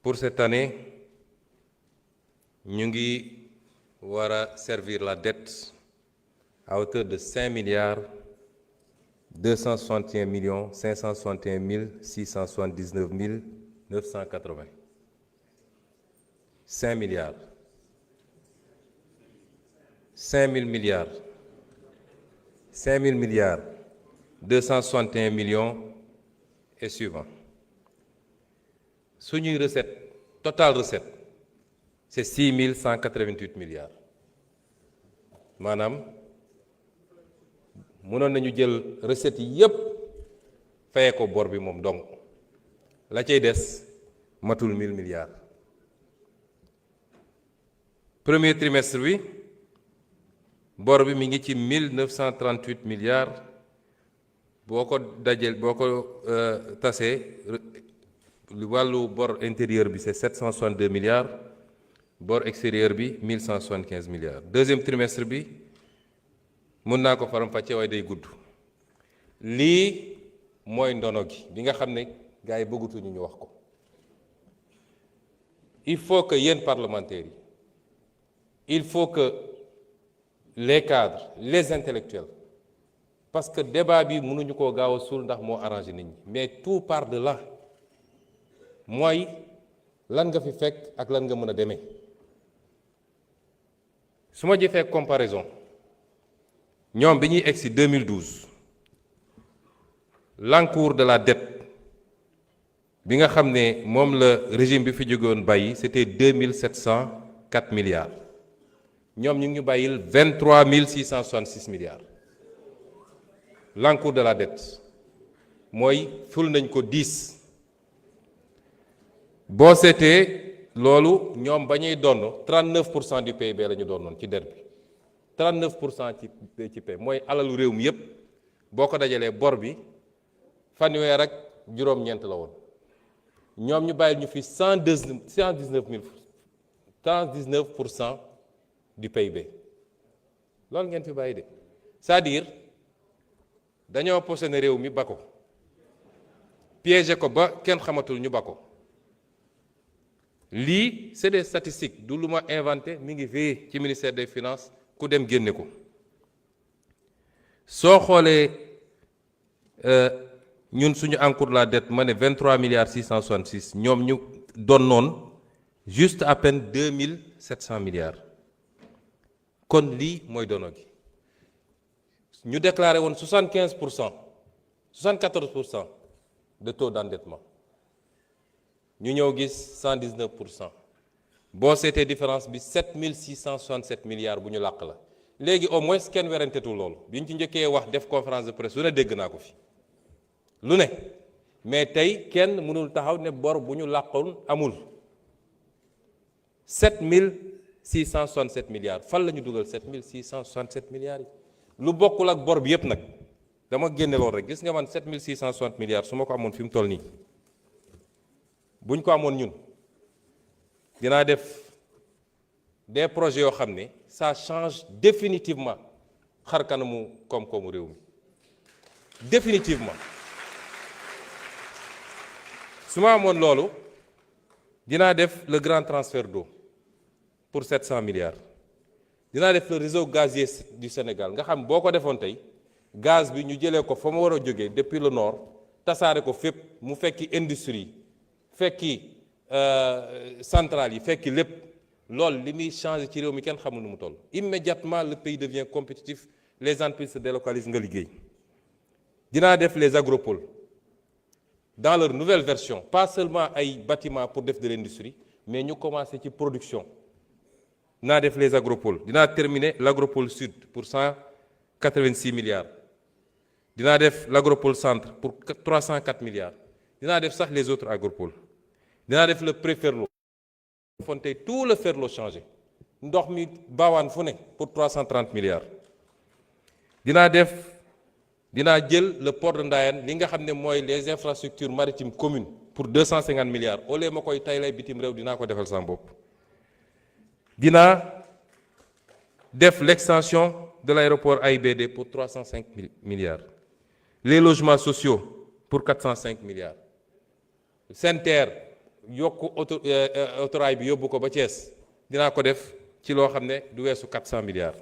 pour cette année ñu ngi war a servir la dette à hauteur de 5 milliards 261 millions 561 679 980 5 milliards 5 000 milliards 5 000 milliards 261 millions et suivant suñuy recette totale recette c'est 6 188 milliards maanaam mënoon nañu jël recettes yi yépp fayee ko bor bi moom donc la cay des matul 1000 milliards premier trimestre bi bor bi mi ngi ci 1938 milliards boo ko dajeel boo ko tasee wàllu bor intérieur bi c'est 762 milliards bor extérieur bi 1175 milliards deuxième trimestre bi mën naa ko faram-fàccee waaye day gudd lii mooy ndono gi bi nga xam ne gars yi bëggatuñu ñu wax ko il faut que yéen parlementaires yi il faut que les cadres les intellectuels parce que débat bi mënuñu koo gaaw a suul ndax moo arrangé nit ñi mais tout part de là mooy lan nga fi fekk ak lan nga mën a demee su ma jëfee comparaison ñoom bi ñuy egg si 2012 l'encours de la dette bi nga xam ne moom la régime bi fi jógoon bàyyi c'était 2704 milliards ñoom ñu ngi ñu bàyyil 23666 milliards l'encours de la dette mooy ful nañ ko 10 boo seetee loolu ñoom ba ñuy donn 39% du PIB la ñu doonoon ci dette bi 39% ci PIB mooy alalu réew mi yépp boo ko dajalee bor bi fanweer ak juróom-ñeent la woon ñoom ñu bàyyil ñu fi 119% du PIB loolu ngeen fi bàyyi de c'est-à-dire dañoo posé réew mi ba ko piégé ko ba kenn xamatul ñu ba ko lii c'est des statistiques du lu ma inventé mi ngi fii ci ministère des finances ku dem génne ko soo xoolee ñun suñu encours de la dette ma ne 23 milliards 666 ñoom ñu doon noon juste à peine 2700 milliards kon lii mooy dono gi ñu déclaré woon 74% de taux d'endettement ñu ñëw gis 119% boo seetee différence bi 7667 milliards bu ñu làq la léegi au moins kenn werantetul loolu bi ñu ci njëkkee wax def conférence de presse lu ne dégg naa ko fi lu ne mais tey kenn mënul taxaw ne bor bu ñu làqoon amul 7667 milliards fan la ñu dugal 7667 milliards yi lu bokkul ak bor bi yépp nag dama génne loolu rek gis nga man 7660 milliards su ma ko amoon fi mu toll nii buñ ko amoon ñun dinaa def des projets yoo xam ne ça change définitivement xar kanamu koom-koomu réew mi définitivement su ma amoon loolu dinaa def le grand transfert d'eau pour 700 milliards dinaa def le réseau gazier du Sénégal nga xam boo ko defoon tey gaz bi ñu jëlee ko fa mu war a jógee depuis le nord tasaare ko fépp mu fekki industrie fekki centrales yi fekki lépp loolu li muy changé ci réew mi kenn xamul nu mu toll immédiatement le pays devient compétitif les entreprises se délocalisent nga liggéey dinaa def les agropoles dans leur nouvelle version pas seulement ay bâtiments pour def de l'industrie mais ñu commencé ci production dinaa def les agropoles dinaa terminer l'agropole sud pour 186 milliards dinaa def l'agropole centre pour 304 milliards dinaa def sax les autres agropoles dinaa def le pré-Ferlo fonte tout le Ferlo changé ndox mi baawaan fu ne pour 330 milliards dinaa jël le port de Ndayane li nga xam ne mooy les infrastructures maritimes communes pour 250 milliards au lieu ma koy taylay bitim réew dinaa ko defal sama bopp dinaa def l'extension de l'aéroport AIBD pour 305 milliards les logements sociaux pour 405 milliards SENTER yokk autorail bi yóbbu ko ba Thiès dinaa ko def ci loo xam ne du weesu 400 milliards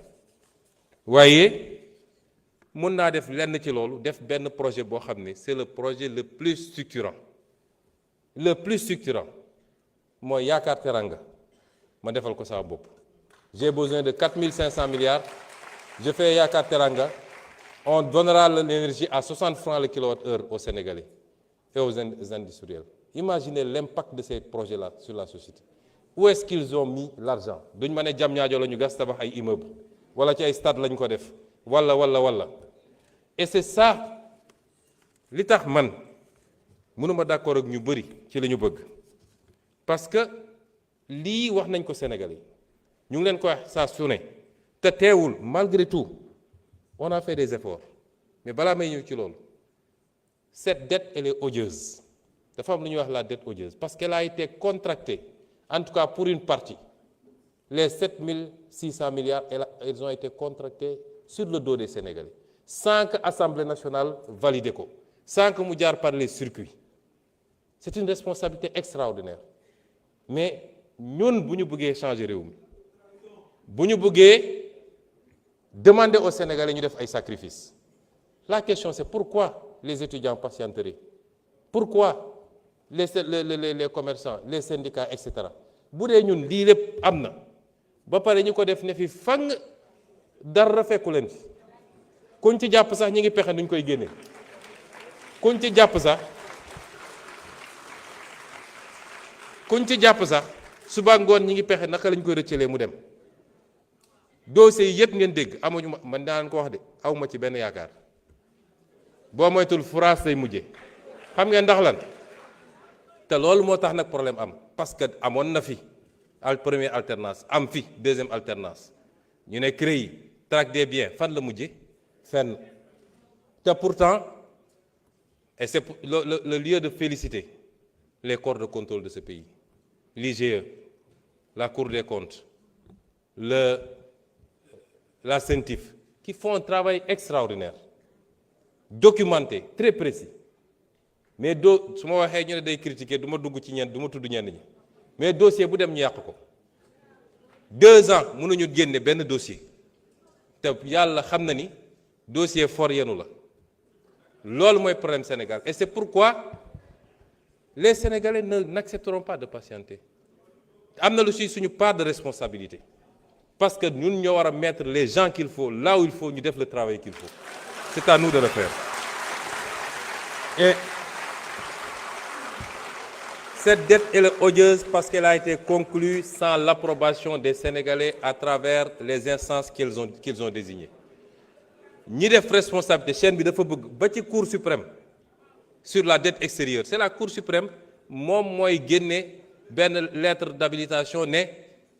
waaye mën naa def lenn ci loolu def benn projet boo xam ne c'est le projet le plus structurant mooy Yaakaar Teranga ma defal ko sama bopp j'ai besoin de 4500 milliards je fais Yaakaar Teranga on donnera l'énergie à 60 francs le kilowattheure aux Sénégalais et aux industriels. Imaginez l'impact de ces projets-là sur la société. Où est-ce qu'ils ont mis l'argent? duñ ma ne Diamniadio la ñu gas tabax ay immeubles wala ci ay stade lañ ko def wala et c'est ça li tax man mënuma d'accord ak ñu bëri ci li ñu bëgg parce que lii wax nañ ko Sénégalais ñu ngi leen ko wax saa su ne te teewul malgré tout on a fait des efforts mais balaa may ñëw ci loolu cette dette elle est odieuse dafa am lu ñuy wax la dette odieuse parce qu'elle a été contractée en tout cas pour une partie les 7600 milliards elles ont été contractées sur le dos des Sénégalais sans que Assemblée nationale valide ko sans que mu jaar par les circuits c'est une responsabilité extraordinaire mais ñun bu ñu bëggee changer réew mi bu ñu bëggee demander aux Sénégalais ñu def ay sacrifices la question c'est pourquoi les étudiants patienteraient pourquoi les commerçants les syndicats etc. bu dee ñun lii lépp am na ba pare ñu ko def ne fi fang dara fekku leen fi kuñ ci jàpp sax ñi ngi pexe nuñ koy génne kuñ ci jàpp sax suba ngoon ñi ngi pexe naka lañ koy rëccalee mu dem dossiers yi yëpp ngeen dégg amuñu ma man daan ko wax de awma ci benn yaakaar boo moytul France lay mujje xam ngeen ndax lan te loolu moo tax nag problème am parce que amoon na fi première alternance am fi deuxième alternance ñu ne CREI traque des biens fan la mujje fenn te pourtant et c'est le lieu de féliciter les corps de contrôle de ce pays, l'IGE, la Cour des comptes, la CENTIF, qui font un travail extraordinaire, documenté, très précis. Mais su ma waxee ñu ne day critiquer du ma dugg ci ñenn du ma tudd ñenn ñi mais dossier bu dem ñu yàq ko 2 ans mënuñu génne benn dossier te yàlla xam na ni dossier for yenu la loolu mooy problème Sénégal et c'est pourquoi les Sénégalais n'accepteront pas de patienter am na lu ci suñu part de responsabilité parce que ñun ñoo war a mettre les gens qu'il faut là où il faut ñu def le travail qu'il faut c'est à nous de le faire et cette dette elle est odieuse parce qu'elle a été conclue sans l'approbation des Sénégalais à travers les instances qu'ils ont désignées ñi def responsabilité chaîne bi dafa bëgg ba ci Cour suprême sur la dette extérieure c'est la Cour suprême moom mooy génne benn lettre d'habilitation ne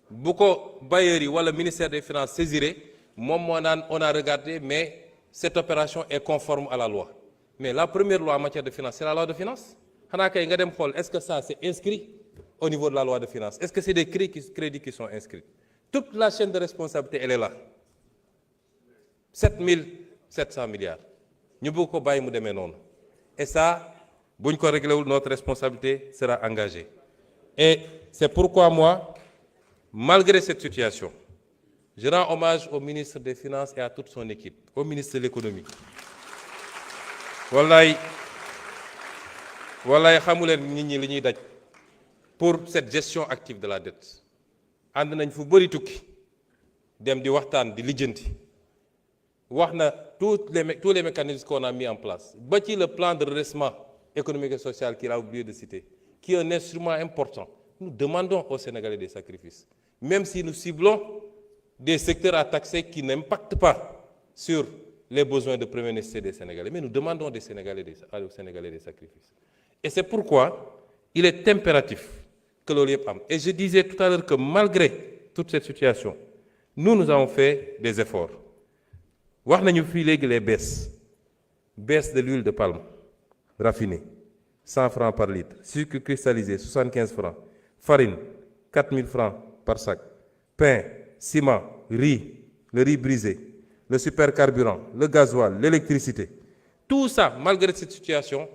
bu ko bailleurs yi wala ministère des finances saisiré moom moo naan on a regardé mais cette opération est conforme à la loi mais la première loi en matière de finance c'est la loi de finances xanaa kay nga dem xool est-ce que ça c'est inscrit au niveau de la loi de finances est-ce que c'est des crédits qui sont inscrits toute la chaîne de responsabilité elle est là 7700 milliards ñu bëgg ko bàyyi mu demee noonu et ça buñ ko réglé wul notre responsabilité sera engagée et c'est pourquoi moi malgré cette situation je rends hommage au ministre des Finances et à toute son équipe au ministre de l'économie wallaay xamuleen nit ñi li ñuy daj pour cette gestion active de la dette ànd nañ fu bëri tukki dem di waxtaan di lijjanti wax na tous les mécanismes qu'on a mis en place ba ci le plan de redressement économique et social qu'il a oublié de citer qui est un instrument important nous demandons aux Sénégalais des sacrifices même si nous ciblons des secteurs à taxer qui n'impactent pas sur les besoins de première nécessité des Sénégalais mais nous demandons aux Sénégalais des sacrifices et c'est pourquoi il est impératif que loolu yëpp am et je disais tout à l'heure que malgré toute cette situation nous avons fait des efforts wax nañu fii léegi les baisse de l'huile de palme raffinée 100 francs par litre sucre cristallisé 75 francs farine 4000 francs par sac pain ciment riz le riz brisé le supercarburant le gasoil l'électricité tout ça malgré cette situation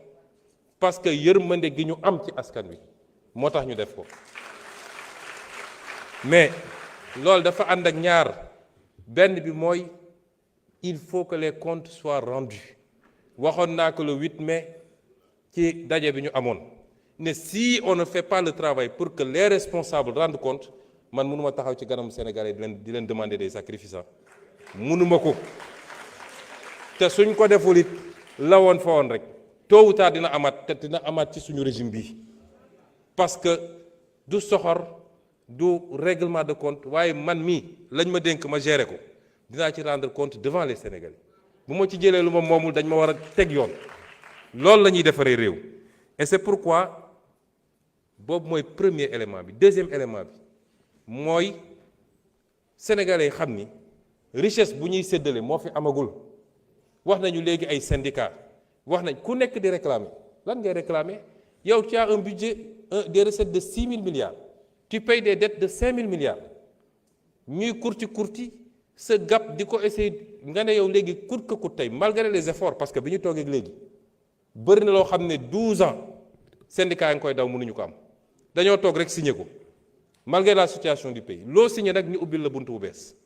parce que yërmande gi ñu am ci askan wi moo tax ñu def ko mais loolu dafa ànd ak ñaar benn bi mooy il faut que les comptes soient rendus waxoon naa ko le 8 mai ci daje bi ñu amoon ne si on ne fait pas le travail pour que les responsables rendent compte man mënuma taxaw ci ganamu Sénégalais di leen demander des sacrifices mënuma ko te suñ ko deful it la woon fa woon rek tôt ou tard dina amaat ci suñu régime bi parce que du soxor du règlement de compte waaye man mii lañ ma dénk ma gérer ko dinaa ci rendre compte devant les Sénégalais bu ma ci jëlee lu ma moomul dañ ma war a teg yoon loolu la ñuy defaree réew et c'est pourquoi boobu mooy premier élément bi deuxième élément bi mooy sénégalais yi xam ni richesse bu ñuy séddale moo fi amagul wax nañu léegi ay syndicats wax nañ ku nekk di réclamer lan ngay réclamer yow tu as un budget des recettes de 6 000 milliards tu payes des dettes de 5 000 milliards ñuy kurti sa gap di ko essayer nga ne yow léegi coûte que coûte tey malgré les efforts parce que bi ñu toogee léegi bëri na loo xam ne 12 ans syndicats yi nga koy daw mënuñu ko am dañoo toog rek signé ko malgré la situation du pays loo signé nag ñu ubbil la buntu bu bees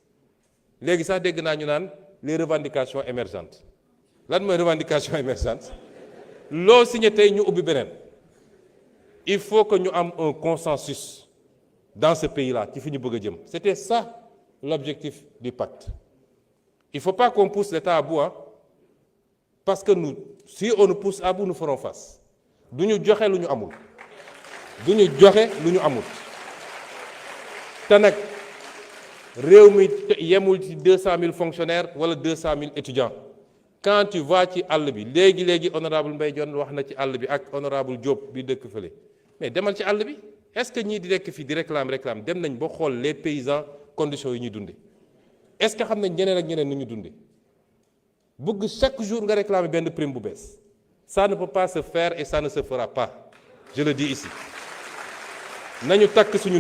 léegi sax dégg naa ñu naan les revendications émergentes lan mooy revendication émergente loo signé tey ñu ubbi beneen il faut que ñu am un consensus dans ce pays-là ci fi ñu bëgg a jëm c'était ça l'objectif du pacte il faut pas qu'on pousse l'État à bout parce que nous, si on nous pousse à bout, nous ferons face. Du ñu joxe lu ñu amul du ñu joxe lu ñu amul te nag réew mi yemul ci 200 000 fonctionnaires wala 200 000 étudiants quand tu vas ci àll bi léegi honorable Mbaye Dione wax na ci àll bi ak honorable Diop bi dëkk fële mais demal ci àll bi est-ce que ñii di nekk fii di réclame dem nañ ba xool les paysans conditions yi ñuy dunde est-ce que xam nañ ñeneen ak ñeneen nu ñu dunde bëgg chaque jour nga réclamer benn prime bu bees ça ne peut pas se faire et ça ne se fera pas je le dis ici nañu takk suñu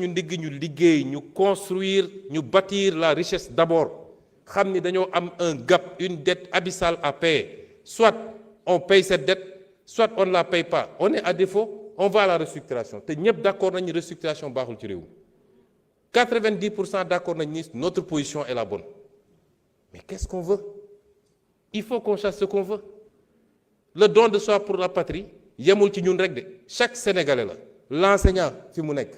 ndigg ñu liggéey ñu construire ñu bâtir la richesse d'abord xam ni dañoo am un gap une dette abyssale à payer soit on paye cette dette soit on ne la paye pas on est à défaut on va à la restructuration te ñëpp d'accord nañu restructuration baaxul ci réew mi 90% d'accord nañ ni notre position est la bonne mais qu'est-ce qu'on veut il faut qu'on chasse ce qu'on veut le don de soi pour la patrie yemul ci ñun rek de chaque Sénégalais la l'enseignant fi mu nekk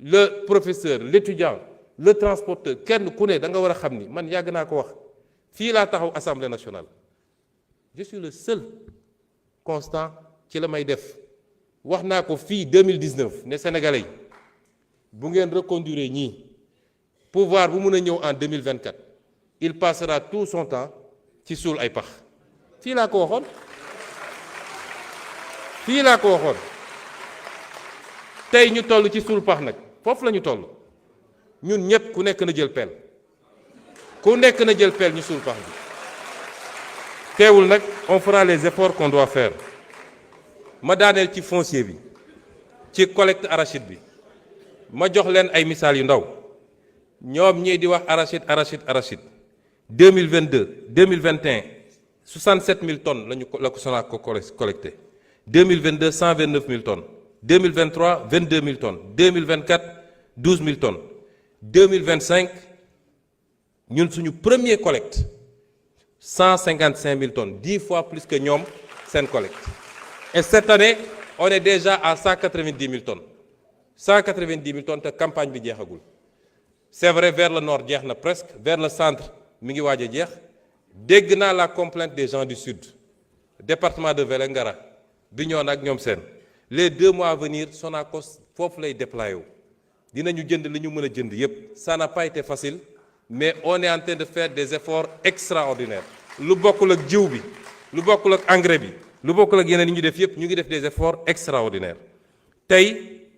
le professeur l'étudiant le transporteur kenn ku ne da nga war a xam ni man yàgg naa ko wax fii laa taxaw Assemblée nationale je suis le seul constant ci la may def wax naa ko fii 2019 ne Sénégalais yi bu ngeen reconduire ñii pouvoir bu mun a ñëw en 2024 il passera tout son temps ci suul ay pax fii laa ko waxoon tey ñu toll ci suul pax nag foofu la ñu toll ñun ñëpp ku nekk na jël pelle ñu suul pax bi teewul nag on fera les efforts qu'on doit faire ma daaneel ci foncier bi ci collecte arachide bi ma jox leen ay misaal yu ndaw ñoom ñii di wax arachide 2022 2021 67 000 tonnes la ko Sonaco collecté 2022 129 000 tonnes 2023 22 000 tonnes 2024 12 000 tonnes 2025 ñun suñu premier collecte 155 000 tonnes 10 fois plus que ñoom seen collecte et cette année on est déjà à 190 000 tonnes 190 000 tonnes te campagne bi jeexagul c'est vrai vers le nord jeex na presque vers le centre mi ngi waaj a jeex dégg naa la complainte des gens du sud département de Vélingara Bignona ak ñoom seen les 2 mois à venir Sonacos foofu lay déployer wu dinañu jënd li ñu mën a jënd yépp ça n'a pas été facile mais on est en train de faire des efforts extraordinaires lu bokkul ak jiw bi lu bokkul ak engrais bi lu bokkul ak yeneen yi ñu def yépp ñu ngi def des efforts extraordinaires tey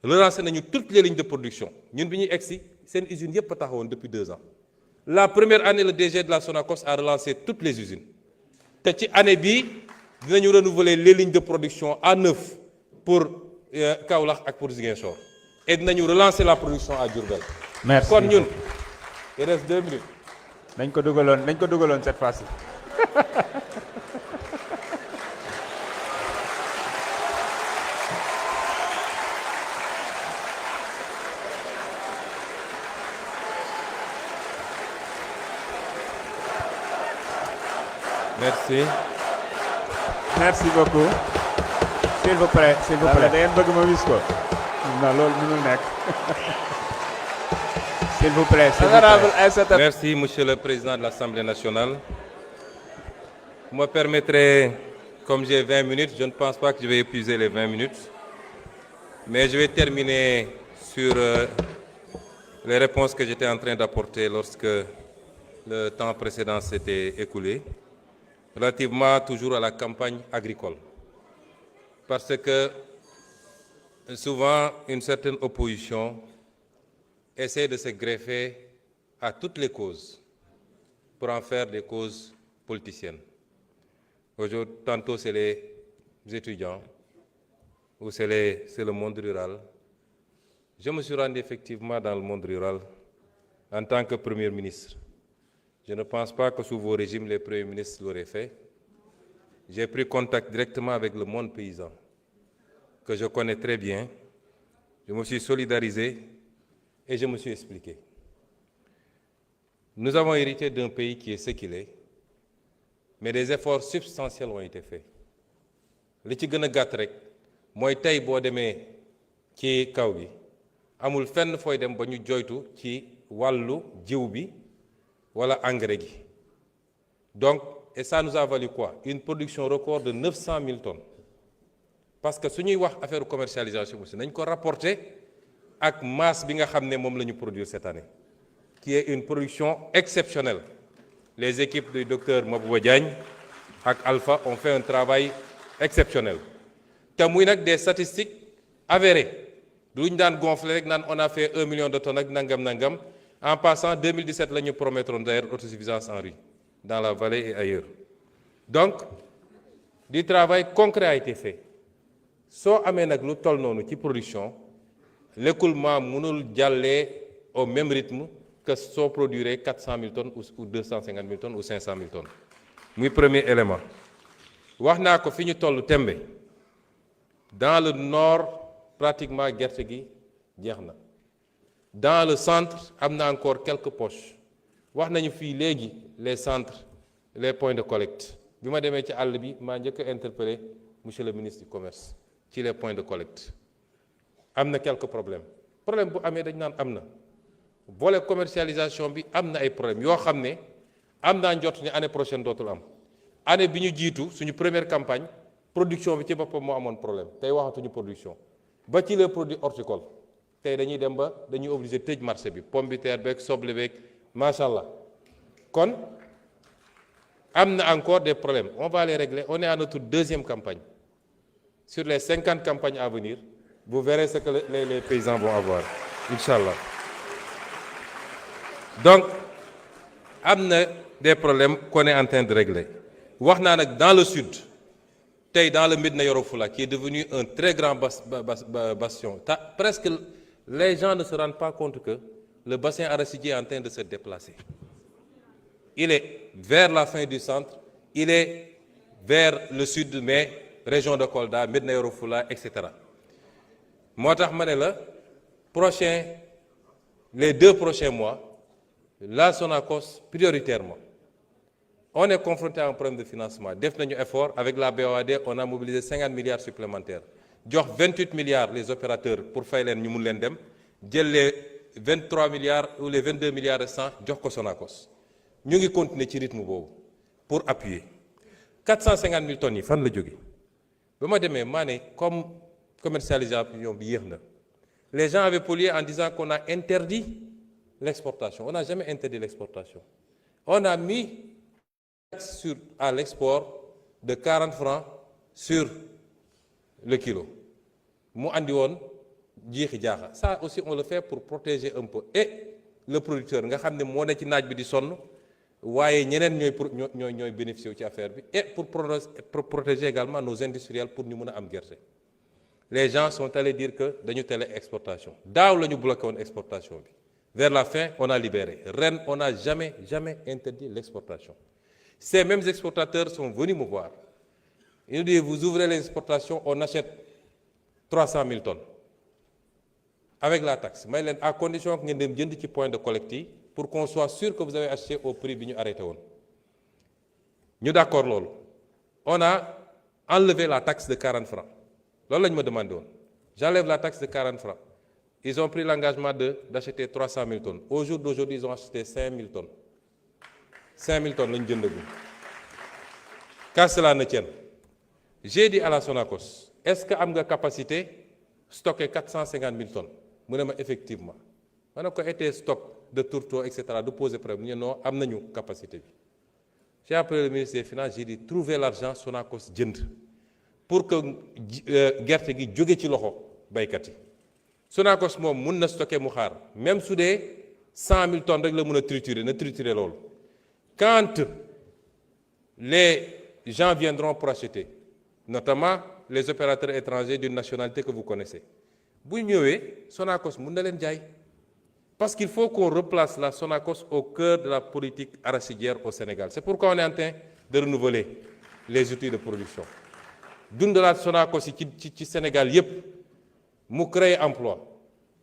relancé nañu toutes les lignes de production ñun bi ñuy egsi seen usines yépp a taxawoon depuis 2 ans la première année le DG de la Sonacos a relancé toutes les usines te ci année bii dinañu renouveler les lignes de production à neuf pour Kaolack ak pour Ziguinchor et dinañu relancer la production à Diourbel. merci kon ñun il reste 2 minutes. dañ ko dugaloon cette fois-ci. merci beaucoup. s'il vous plaît. da ngeen bëgg ma wis ko. non loolu mënul nekk. s'il vous plaît. Merci, Monsieur le Président de l'Assemblée nationale. Vous me permettrez, comme j'ai 20 minutes, je ne pense pas que je vais épuiser les 20 minutes, mais je vais terminer sur les réponses que j'étais en train d'apporter lorsque le temps précédent s'était écoulé, relativement toujours à la campagne agricole. Parce que souvent, une certaine opposition essaie de se greffer à toutes les causes pour en faire des causes politiciennes. Aujourd'hui, tantôt c'est les étudiants ou c'est le monde rural. Je me suis rendu effectivement dans le monde rural en tant que Premier ministre. Je ne pense pas que sous vos régimes, les premiers ministres l'auraient fait. J'ai pris contact directement avec le monde paysan, que je connais très bien. Je me suis solidarisé et je me suis expliqué. Nous avons hérité d'un pays qui est ce qu'il est, mais des efforts substantiels ont été faits. li ci gën a gàtt rek mooy tey boo demee ci kaw gi amul fenn fooy dem ba ñu joytu ci wàllu jiw bi wala engrais gi Donc, et ça nous a valu quoi? Une production record de 900 000 tonnes. Parce que si nous avons affaire de commercialisation, nous avons rapporté avec masse que nous avons produire cette année, qui est une production exceptionnelle. Les équipes du docteur Mabouba Diagne et Alpha ont fait un travail exceptionnel. Nous avons des statistiques avérées. Nous on a fait 1 million de tonnes avec Nangam Nangam. En passant, en 2017, nous promettrons d'ailleurs autosuffisance en riz, dans la vallée et ailleurs. Donc, du travail concret a été fait. Si on a une production, l'écoulement ne aller au même rythme que si on produirait 400 000 tonnes ou 250 000 tonnes ou 500 000 tonnes. C'est le premier élément. Dans le nord, pratiquement, Gertegi, Djerna. Dans le centre, il y a encore quelques poches. Nous avons les centres, les points de collecte. Je suis interpellé monsieur le ministre du Commerce sur les points de collecte. Il y a quelques problèmes. Les problèmes, c'est que pour la commercialisation, il y a des problèmes. Vous savez, l'année prochaine, d'autres am. L'année où nous avons une première campagne, la production est un problème. Nous avons une production. Ba ci les produits horticoles. Tay dañuy obligé tej marché bi pomme de terre bek soble bek machallah kon amna encore des problèmes on va les régler. On est à notre deuxième campagne sur les 50 campagnes à venir. Vous verrez ce que les paysans vont avoir, Inch'Allah. Donc amna des problèmes qu'on est en train de régler. Waxna nak dans le sud, dans le Médina Yoro Foulah, qui est devenu un très grand bastion. Presque les gens ne se rendent pas compte que le bassin arachidier est en train de se déplacer. Il est vers la fin du centre, il est vers le sud, mais région de Kolda, Médina Yoro Foulah, etc. Moi, les 2 prochains mois, la Sonacos prioritairement. On est confronté à un problème de financement. Def nañu effort avec la BOAD, on a mobilisé 50 milliards supplémentaires. Jox 28 milliards les opérateurs pour fay leen ñu mun leen dem. Jël les 23 milliards ou les 22 milliards restants jox ko Sonacos. Ñu ngi continuer ci rythme boobu pour appuyer. 450 000 tonnes yi fan la jóge. Ba ma demee maa ne comme commercialisation bi yéex na. Les gens avaient pollué en disant qu'on a interdit l'exportation. On n'a jamais interdit l'exportation. On a mis à l'export de 40 francs sur le kilo. Ça aussi on le fait pour protéger un peu. Et le producteur, nga xamné mo ne ci naaj bi di sonn waye ñeneen ñoy bénéficier ci affaire bi et pour protéger également nos industriels pour ñu mëna am gerte. Les gens sont allés dire que dañu télé exportation. Daaw lañu bloqué won exportation bi. Vers la fin, on a libéré. Ren, on n'a jamais interdit l'exportation. Ces mêmes exportateurs sont venus me voir. Ils nous disent, vous ouvrez l'exportation, on achète 300 000 tonnes. Avec la taxe. Mais à condition que nous ayons des points de collecte pour qu'on soit sûr que vous avez acheté au prix que nous arrêté. Nous sommes d'accord. On a enlevé la taxe de 40 francs. C'est ce que je me demande. J'enlève la taxe de 40 francs. Ils ont pris l'engagement d'acheter 300 000 tonnes. Au jour d'aujourd'hui, ils ont acheté 5 000 tonnes. 5 000 tonnes, qu'à cela ne tienne. J'ai dit à la Sonacos, est-ce que vous avez la capacité de stocker 450 000 tonnes? Effectivement. On a été stock de tourteaux, etc., de poser problème. Non, nous avons une capacité. J'ai appelé le ministre des Finances, j'ai dit, trouvez l'argent Sonacos jënd pour que gerte gi jóge ci loxo baykat yi. Sonacos moom mun na stocker mu xaar même su dee 100 000 tonnes rek la mun a triturer loolu. Quand les gens viendront pour acheter, notamment les opérateurs étrangers d'une nationalité que vous connaissez, bu ñëwee Sonacos mun na leen jaay parce qu'il faut qu'on replace la Sonacos au cœur de la politique arachidière au Sénégal. C'est pourquoi on est en train de renouveler les outils de production. Dundalaat Sonacos ci Sénégal yépp mu créer emploi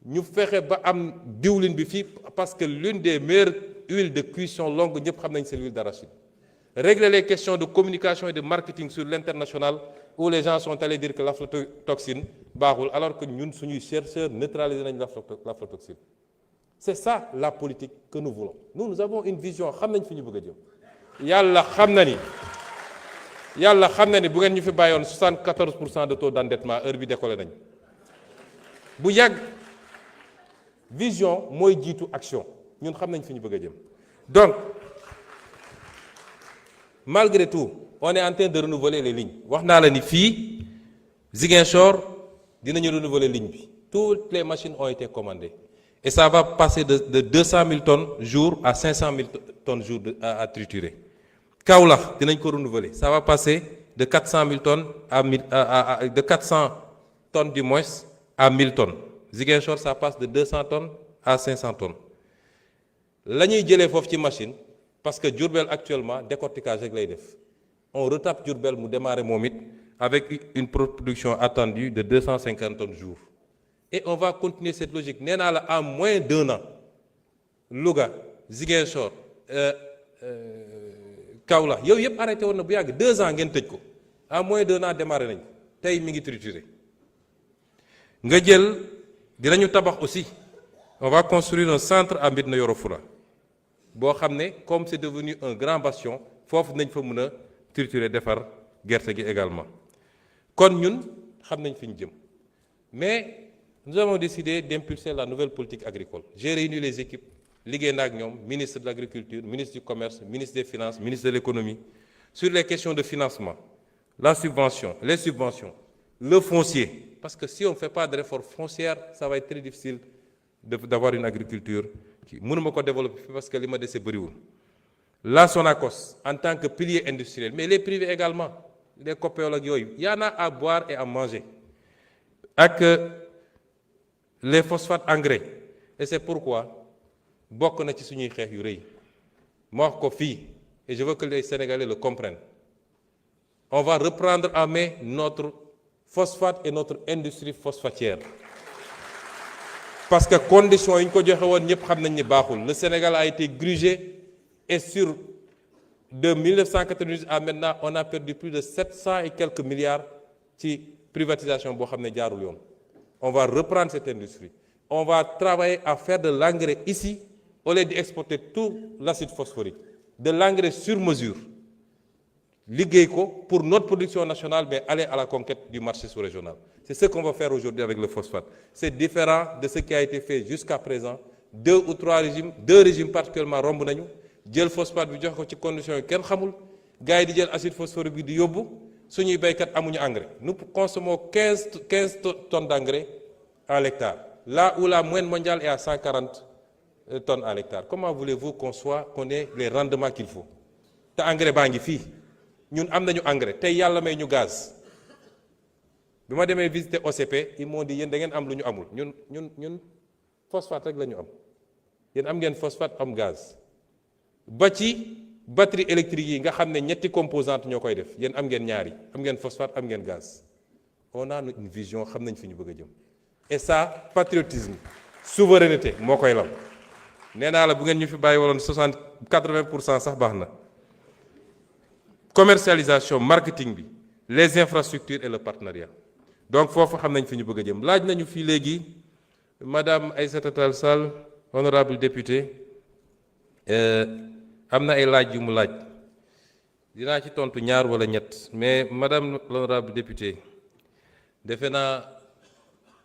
ñu fexe ba am diwlin bi fii parce que l'une des meilleures huiles de cuisson longue ñëpp xam nañ c'est l'huile d'arachide. Régler les questions de communication et de marketing sur l'international où les gens sont allés dire que l'aflatoxine baaxul alors que ñun suñuy chercheurs neutraliser nañ l'aflatoxine. C'est ça la politique que nous voulons. Nous avons une vision xam nañ fi ñu bëgg a jëm yàlla xam na ni bu ngeen ñu fi bàyyoon 74% de taux d'endettement heure bi décollé nañ bu yàgg. Vision mooy jiitu action ñun xam nañ fi ñu bëgg a jëm donc malgré tout on est en train de renouveler les lignes wax naa la ni fii Ziguinchor dinañu renouveler ligne bi toutes les machines ont été commandées et ça va passer de 200 000 tonnes jour à 500 000 tonnes jour à triturer. Kaolack dinañ ko renouveler ça va passer de 400 000 tonnes de 400 tonnes du moins à 1000 tonnes. Ziguinchor ça passe de 200 tonnes à 500 tonnes la ñuy jëlee foofu ci machine parce que Diourbel actuellement décortiquage rek lay def on retape Diourbel mu démarrer moom it avec une production attendue de 250 tonnes jour et on va continuer cette logique nee naa la en moins d'1 an Louga Ziguinchor Kaolack yow yëpp arrêté woon na bu yàgg 2 ans ngeen tëj ko en moins d'1 an démarré nañ ko tey mi ngi trituré nga jël. dinañu tabax aussi on va construire un centre à Médina Yoro Foulah boo xam ne comme c'est devenu un grand bastion foofu nañ fa mën a triturer defar gerte gi également kon ñun xam nañ fi ñu jëm mais nous avons décidé d'impulser la nouvelle politique agricole j'ai réuni les équipes liggéey na ak ñoom ministre de l'agriculture ministre du commerce ministre des finances ministre de l'économie sur les questions de financement la subvention les subventions le foncier parce que si on ne fait pas de réforme foncière ça va être très difficile d'avoir une agriculture qui mënuma ko développer parce que li ma dese bëriwul la Sonacos en tant que pilier industriel mais les privés également les COPEOL ak yooyu y en a à boire et à manger ak les phosphates engrais et c'est pourquoi bokk na ci suñuy xeex yu rëy ma wax ko fii et je veux que les Sénégalais le comprennent on va reprendre en main notre phosphate et notre industrie phosphatière parce que conditions yi ñu ko joxe woon ñëpp xam nañ ni baaxul le Sénégal a été grugé et sur de 1998 à maintenant on a perdu plus de 700 et quelques milliards ci privatisation boo xam ne jaarul yoon on va reprendre cette industrie on va travailler à faire de l'engrais ici au lieu d'exporter tout l'acide phosphorique de l'engrais sur mesure liggéey ko pour notre production nationale mais aller à la conquête du marché sous-régional c'est ce qu'on va faire aujourd'hui avec le phosphate c'est différent de ce qui a été fait jusqu'à présent 2 ou 3 régimes 2 régimes particulièrement romb nañu jël phosphate bi jox ko ci conditions yi kenn xamul gars yi di jël acide phosphorique bi di yóbbu suñuy béykat amuñu engrais nous consommons 15 tonnes d'engrais à l'hectare là où la moyenne mondiale est à 140 tonnes à l'hectare comment voulez-vous qu'on ait les rendements qu'il faut te engrais baa ngi fii ñun am nañu engrais tey yàlla may ñu gaz bi ma demee visiter OCP ils m'ont dit yéen da ngeen am lu ñu amul ñun phosphate rek la ñu am yéen am ngeen phosphate am gaz ba ci batterie électrique yi nga xam ne ñetti composantes ñoo koy def yéen am ngeen ñaari am ngeen phosphate am ngeen gaz on a une vision xam nañ fi ñu bëgg a jëm et ça patriotisme souveraineté moo koy lal nee naa la bu ngeen ñu fi bàyyi waloon 80% sax baax na commercialisation marketing bi les infrastructures et le partenariat donc foofu xam nañ fi ñu bëgg a jëm laaj nañu fii léegi madame Aïssata Tall Sall honorable député am na ay laaj yu mu laaj dinaa ci tontu ñaar wala ñett mais madame l'honorable député defe naa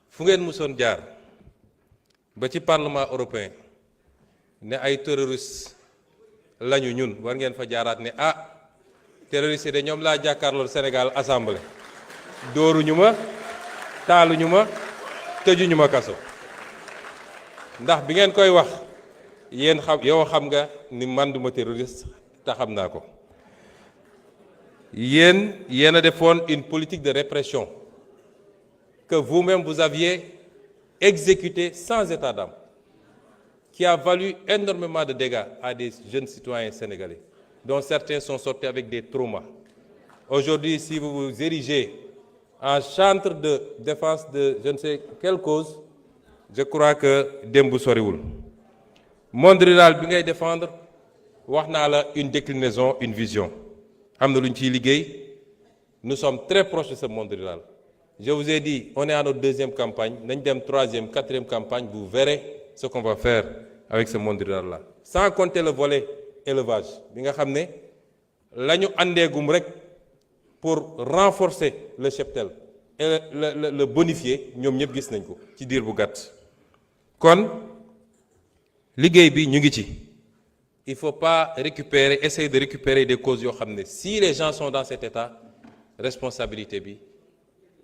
fu ngeen musoon jaar ba ci parlement européen ne ay terroristes lañu ñun war ngeen fa jaaraat ne terroristes yi de ñoom laa jàkkaarlool Sénégal assemblée dóoruñu ma taaluñu ma tëjuñu ma kaso ndax bi ngeen koy wax yow xam nga ni man duma terroriste te xam naa ko yéen a defoon une politique de répression que vous-même vous aviez exécutée sans état d'âme qui a valu énormément de dégâts à des jeunes citoyens sénégalais dont certains sont sortis avec des traumas. Aujourd'hui, si vous vous érigez en chantre de défense de je ne sais quelle cause, je crois que démb soriwul. Monde rural bi ngay défendre wax naa la une déclinaison, une vision. am na lu ñu ciy liggéey nous sommes très proches de ce monde rural. Je vous ai dit, on est à notre 2e campagne, nañ dem 3e, 4e campagne, vous verrez ce qu'on va faire avec ce monde rural-là. Sans compter le volet élevage bi nga xam ne la ñu àndeegum rek pour renforcer le cheptel et le bonifier ñoom ñëpp gis nañ ko ci diir bu gàtt. kon liggéey bi ñu ngi ci. Il ne faut pas essayer de récupérer des causes yoo xam ne si les gens sont dans cet état responsabilité bi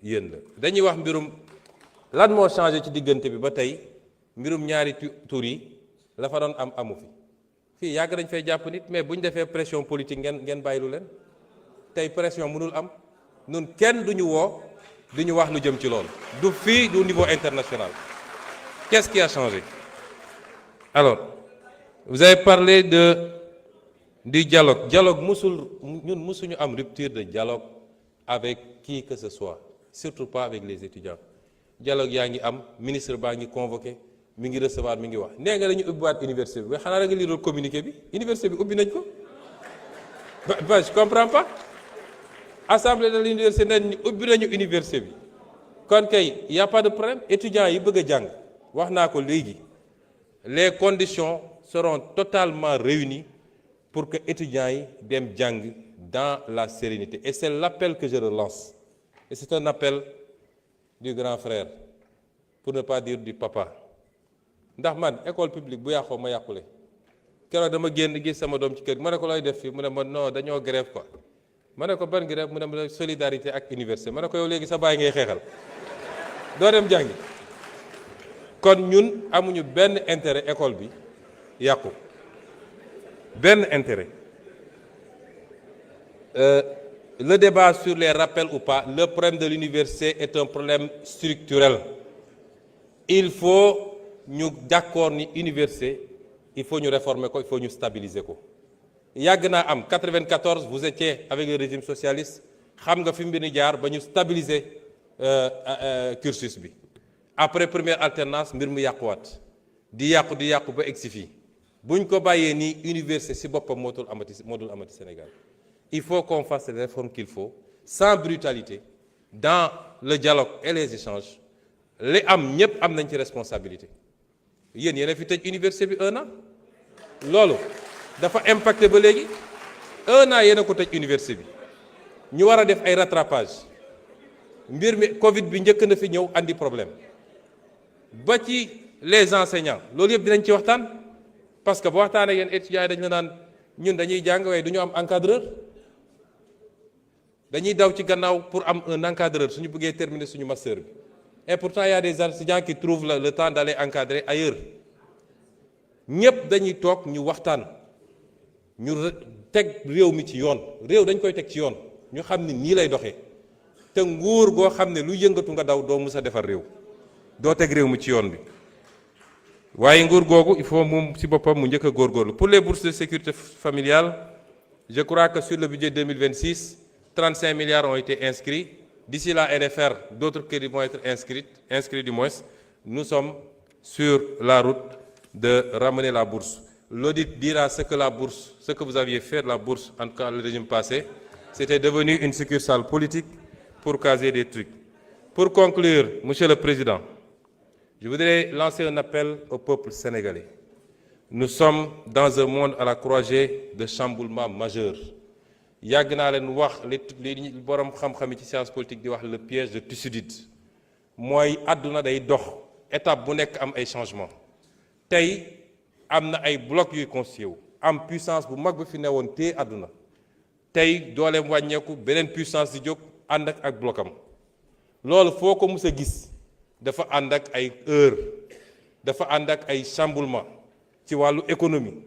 yéen la. dañuy wax mbirum lan moo changé ci diggante bi ba tey mbirum ñaari tur yi la fa doon am amu fi fii yàgg dañ fay jàpp nit mais bu ñu defee pression politique ngeen bàyyilu leen tey pression mënul am nun kenn duñu woo duñu wax lu jëm ci loolu du fii du niveau international. Qu'est-ce qui a changé? Alors, vous avez parlé du dialogue. Dialogue, nous musuñu am rupture de dialogue avec qui que ce soit, surtout pas avec les étudiants. Dialogue yaa ngi am ministre baa ngi convoqué mi ngi recevoir mi ngi wax nee nga dañu ubbiwaat université bi mais xanaa da nga lire communiqué bi université bi ubbi nañ ko ba je comprends pas. Assemblée de l'université nañ ubbi nañu université bi kon kay y a pas de problème. Étudiants yi bëgg a jàng wax naa ko léegi les conditions seront totalement réunies pour que étudiants yi dem jàng dans la sérénité et c'est l'appel que je relance et c'est un appel du grand frère pour ne pas dire du papa ndax man école publique bu yàqoo ma yàqule keroog dama génn gis sama doom ci kër ma ne ko looy def fii mu ne ma non dañoo grève quoi ma ne ko ban grève mu ne ma solidarité ak université ma ne ko yow léegi sa baay ngay xeexal doo dem jàngi kon ñun amuñu benn intérêt école bi yàqu benn intérêt. Le débat sur les rappels ou pas, le problème de l'université est un problème structurel. Il faut ñu d'accord ni université il faut ñu réformer ko il faut ñu stabiliser ko yàgg naa am 94 vous étiez avec le régime socialiste xam nga fi mbir ni jaar ba ñu stabiliser cursus bi après première alternance mbir mu yàquwaat di yàqu ba egsi fii buñ ko bàyyee nii université si boppam moo dul amati Sénégal. Il faut qu'on fasse les réformes qu'il faut sans brutalité dans le dialogue et les échanges li am ñëpp am nañ ci responsabilité yéen yéen a fi tëj université bi 1 an loolu dafa impacté ba léegi 1 an yéen a ko tëj université bi ñu war a def ay rattrapage mbir mi Covid bi njëkk na fi ñëw andi problème ba ci les enseignants loolu yëpp dinañ ci waxtaan parce que bu waxtaanee yéen étudiants yi dañ la naan ñun dañuy jàng waaye du ñu am encadreur. dañuy daw ci gannaaw pour am un encadreur suñu bëggee terminer suñu master bi et pourtant il y a des étudiants qui trouvent le temps d'aller encadrer ailleurs ñëpp dañuy toog ñu waxtaan ñu teg réew mi ci yoon réew dañ koy teg ci yoon ñu xam ni nii lay doxee te nguur goo xam ne lu yëngatu nga daw doo mus a defar réew doo teg réew mi ci yoon bi waaye nguur googu il faut moom ci boppam mu njëkk a góorgóorlu. Pour les bourses de sécurité familiale je crois que sur le budget 2026 35 milliards ont été inscrits. D'ici la NFR, d'autres crédits vont être inscrits du moins. Nous sommes sur la route de ramener la bourse. L'audit dira ce que vous aviez fait de la bourse, en tout cas le régime passé, c'était devenu une succursale politique pour caser des trucs. Pour conclure, Monsieur le Président, je voudrais lancer un appel au peuple sénégalais. Nous sommes dans un monde à la croisée de chamboulements majeurs. yàgg naa leen wax li borom xam-xam yi ci science politique di wax le piège de Thucydide mooy àdduna day dox étape bu nekk am ay changement tey am na ay blocs yuy constitué wu am puissance bu mag bu fi newoon téye àdduna tey dooleem wàññeeku beneen puissance di jóg ànd ak blocam loolu foo ko mus a gis dafa ànd ak ay heure dafa ànd ak ay chamboulement ci wàllu économie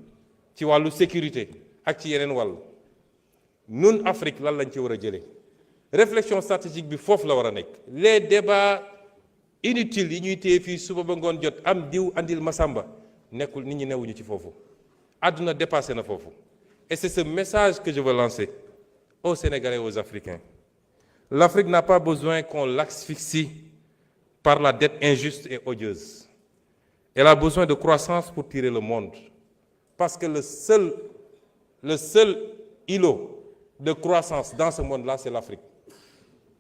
ci wàllu sécurité ak ci yeneen wàll. Nun Afrique lan lañ ci war a jëlee réflexion stratégique bi foofu la war a nekk les débats inutiles yi ñuy téye fii suba ba ngoon jot am diw andil Masamba nekkul nit ñi newuñu ci foofu àdduna dépassé na foofu et c'est ce message que je veux lancer aux Sénégalais et aux Africains. L'Afrique n'a pas besoin qu'on l'asphyxie par la dette injuste et odieuse. Elle a besoin de croissance pour tirer le monde parce que le seul îlot de croissance dans ce monde-là, c'est l'Afrique.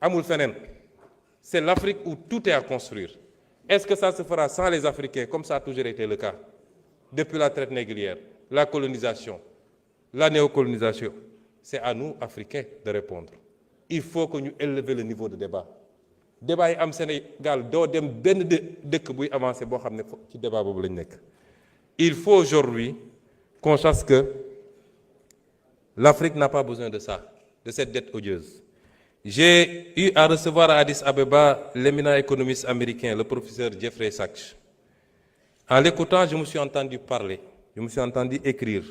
Amul fenen. C'est l'Afrique où tout est à construire. Est-ce que ça se fera sans les Africains, comme ça a toujours été le cas, depuis la traite négrière, la colonisation, la néocolonisation? c'est à nous, Africains, de répondre. Il faut que nous élevions le niveau de débat. Débat yi am Sénégal doo dem benn dëkk buy avancer boo xam ne ci débat boobu lañ nekk. Il faut aujourd'hui qu'on sache que l'Afrique n'a pas besoin de ça, de cette dette odieuse. J'ai eu à recevoir à Addis Abeba l'éminent économiste américain, le professeur Jeffrey Sachs. En l'écoutant, je me suis entendu parler, je me suis entendu écrire.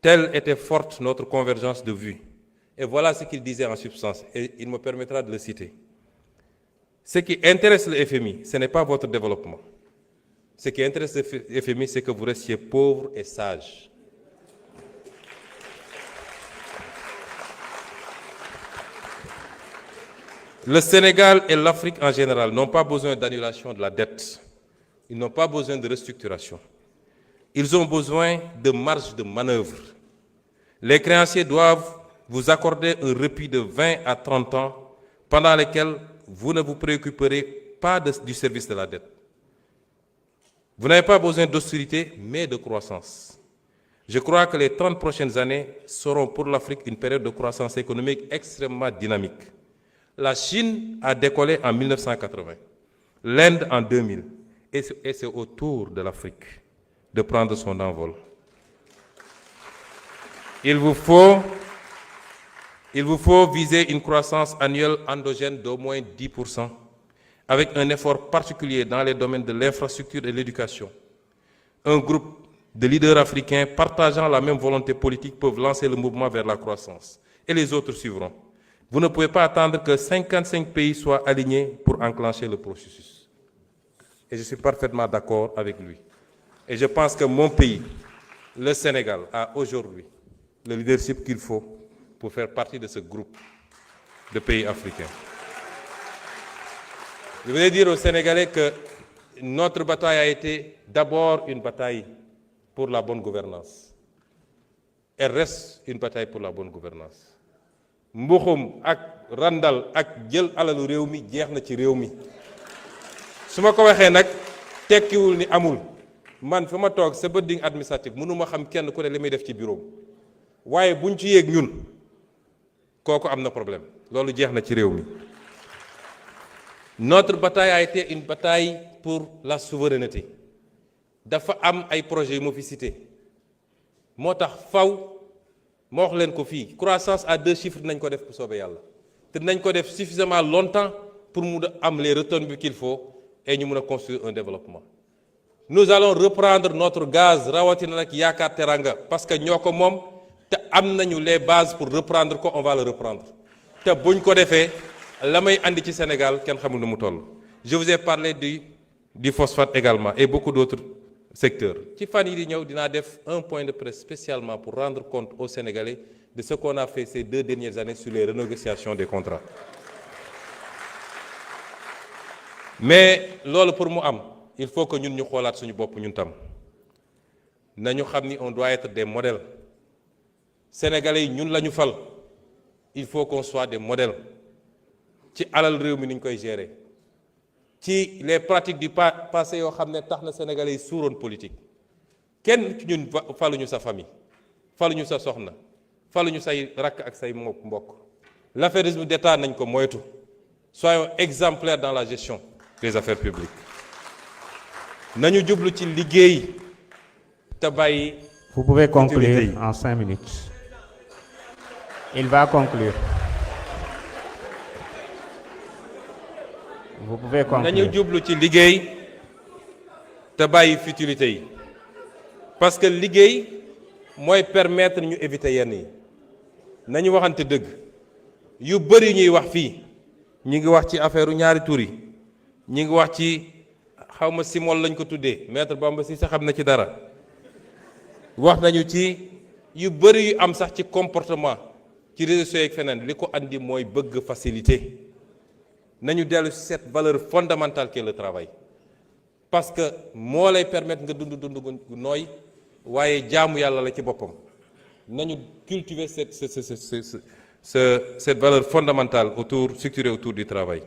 Telle était forte notre convergence de vues. Et voilà ce qu'il disait en substance, et il me permettra de le citer. Ce qui intéresse le FMI, ce n'est pas votre développement. Ce qui intéresse le FMI, c'est que vous restiez pauvres et sages. Le Sénégal et l'Afrique en général n'ont pas besoin d'annulation de la dette. Ils n'ont pas besoin de restructuration. Ils ont besoin de marge de manœuvre. Les créanciers doivent vous accorder un répit de 20 à 30 ans pendant lesquels vous ne vous préoccuperez pas du service de la dette. Vous n'avez pas besoin d'austérité, mais de croissance. Je crois que les 30 prochaines années seront pour l'Afrique une période de croissance économique extrêmement dynamique. La Chine a décollé en 1980, l'Inde en 2000, et c'est au tour de l'Afrique de prendre son envol. Il vous faut viser une croissance annuelle endogène d'au moins 10%, avec un effort particulier dans les domaines de l'infrastructure et de l'éducation. Un groupe de leaders africains partageant la même volonté politique peuvent lancer le mouvement vers la croissance, et les autres suivront. Vous ne pouvez pas attendre que 55 pays soient alignés pour enclencher le processus. Et je suis parfaitement d'accord avec lui. Et je pense que mon pays, le Sénégal, a aujourd'hui le leadership qu'il faut pour faire partie de ce groupe de pays africains. Je voulais dire aux Sénégalais que notre bataille a été d'abord une bataille pour la bonne gouvernance. Elle reste une bataille pour la bonne gouvernance. Mbuxum ak randal ak jël alalu réew mi jeex na ci réew mi su ma ko waxee nag tekkiwul ni amul man fi ma toog sa building administratif mënuma xam kenn ku ne li muy def ci bureau waaye buñ ci yéeg ñun kooku am na problème loolu jeex na ci réew mi. Notre bataille a été une bataille pour la souveraineté dafa am ay projets yu ma fi cité moo tax faw ma wax leen ko fii croissance à 2 chiffres dinañ ko def bu soobee yàlla te dinañ ko def suffisamment longtemps pour mu am les retombées qu'il faut et ñu mën a construire un développement. Nous allons reprendre notre gaz rawatina nag Yaakaar Teranga parce que ñoo ko moom te am nañu les bases pour reprendre ko on va le reprendre te buñ ko defee la may andi ci Sénégal kenn xamul nu mu toll. Je vous ai parlé du phosphate également et beaucoup d'autres secteur. Ci fan yi di ñëw dinaa def un point de presse spécialement pour rendre compte aux Sénégalais de ce qu'on a fait ces 2 dernières années sur les renégociations des contrats. Mais loolu pour mu am il faut que ñun ñu xoolaat suñu bopp ñun tam nañu xam ni on doit être des modèles. Sénégalais yi ñun la ñu fal il faut qu'on soit des modèles ci alal réew mi ni ñu koy gérer. ci les pratiques du passé yoo xam ne tax na Sénégalais yi suuroon politique kenn ci ñun faluñu sa famille faluñu sa soxna faluñu say rakk ak say mbokk l'affairisme d'État nañ ko moytu soyons exemplaires dans la gestion des affaires publiques nañu jublu ci liggéey te bàyyi. Vous pouvez conclure en 5 minutes. Il va conclure. Vous pouvez conclure. nañu jublu ci liggéey te bàyyi futilité yi parce que liggéey mooy permettre ñu éviter yenn yi nañu waxante dëgg yu bëri ñuy wax fii ñi ngi wax ci affaire ñaari tur yi ñi ngi wax ci xawma simol lañ ko tuddee maître Bamba si sa xam na ci dara wax nañu ci yu bëri yu am sax ci comportement ci réseaux sociaux ak feneen li ko andi mooy bëgg facilité. nañu dellu ci cette valeur fondamentale qu'est le travail parce que moo lay permettre nga dund gu nooy waaye jaamu yàlla la ci boppam nañu cultiver cette valeur fondamentale structurée autour du travail.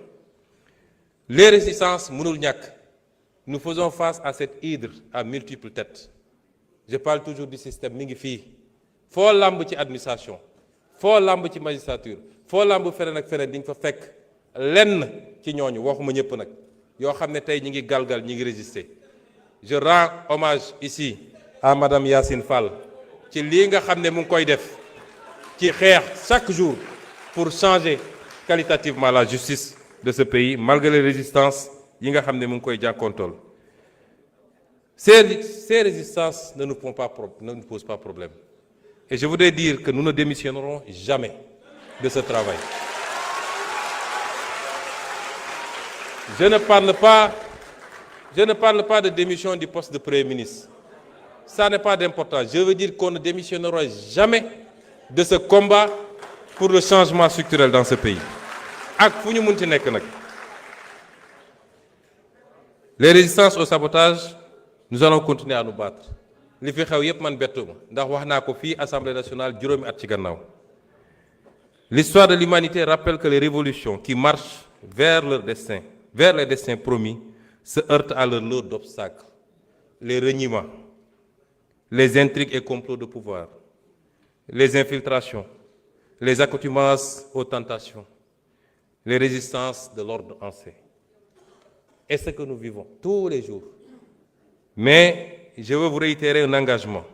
Les résistances mënul ñàkk nous faisons face à cette hydre à multiples têtes je parle toujours du système mi ngi fii foo làmb ci administration foo làmb ci magistrature foo làmb feneen ak feneen di nga fa fekk lenn ci ñooñu waxuma ñëpp nag yoo xam ne tey ñi ngi galgal ñi ngi résister. Je rends hommage ici à Madame Yacine Fall ci lii nga xam ne mu ngi koy def ci xeex chaque jour pour changer qualitativement la justice de ce pays malgré les résistances yi nga xam ne mu ngi koy jànkoontool. Ces résistances ne nous posent pas problème. Et je voudrais dire que nous ne démissionnerons jamais de ce travail. Je ne parle pas de démission du poste de Premier ministre. Ça n'est pas d'importance. Je veux dire qu'on ne démissionnera jamais de ce combat pour le changement structurel dans ce pays. Ak fu ñu munti nekk nag. Les résistances au sabotage, nous allons continuer à nous battre. Li fi xew yépp man bettuma ndax wax naa ko fii Assemblée nationale juróomi at ci gannaaw. L'histoire de l'humanité rappelle que les révolutions qui marchent vers les destins promis, se heurtent à leur lot d'obstacles. Les reniements, les intrigues et complots de pouvoir, les infiltrations, les accoutumances aux tentations, les résistances de l'ordre ancien. Et ce que nous vivons tous les jours. Mais je veux vous réitérer un engagement.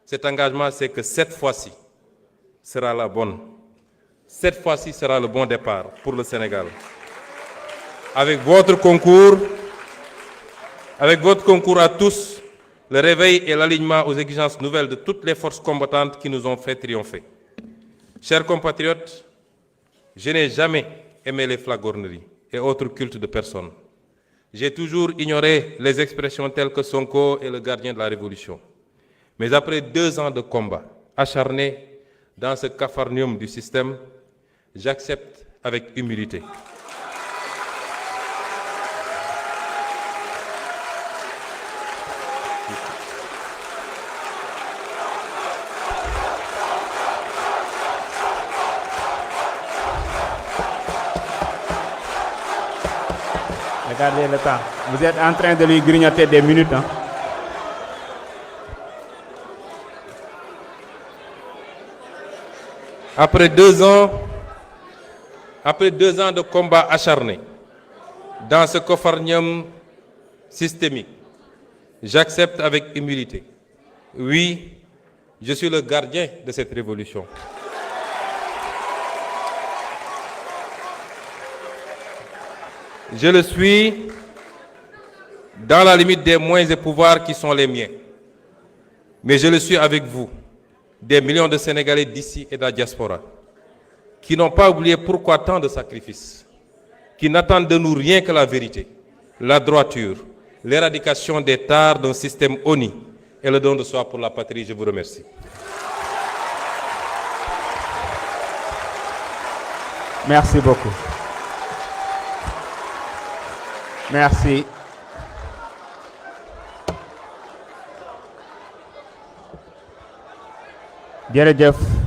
Cet engagement, c'est que cette fois-ci sera la bonne. Cette fois-ci sera le bon départ pour le Sénégal. Avec votre concours à tous, le réveil et l'alignement aux exigences nouvelles de toutes les forces combattantes qui nous ont fait triompher. Chers compatriotes, je n'ai jamais aimé les flagorneries et autres cultes de personnes. J'ai toujours ignoré les expressions telles que Sonko est le gardien de la Révolution. Mais après 2 ans de combat acharné dans ce capharnaüm du système, j'accepte avec humilité. Regardez le temps. Vous êtes en train de lui grignoter des minutes. Hein? Après 2 ans de combat acharné dans ce capharnaüm systémique, j'accepte avec humilité. Oui, je suis le gardien de cette révolution. Je le suis dans la limite des moyens et pouvoirs qui sont les miens. Mais je le suis avec vous, des millions de Sénégalais d'ici et de la diaspora, qui n'ont pas oublié pourquoi tant de sacrifices, qui n'attendent de nous rien que la vérité, la droiture, l'éradication des tares d'un système honni et le don de soi pour la patrie. Je vous remercie. Merci beaucoup. Merci. Jërëjëf.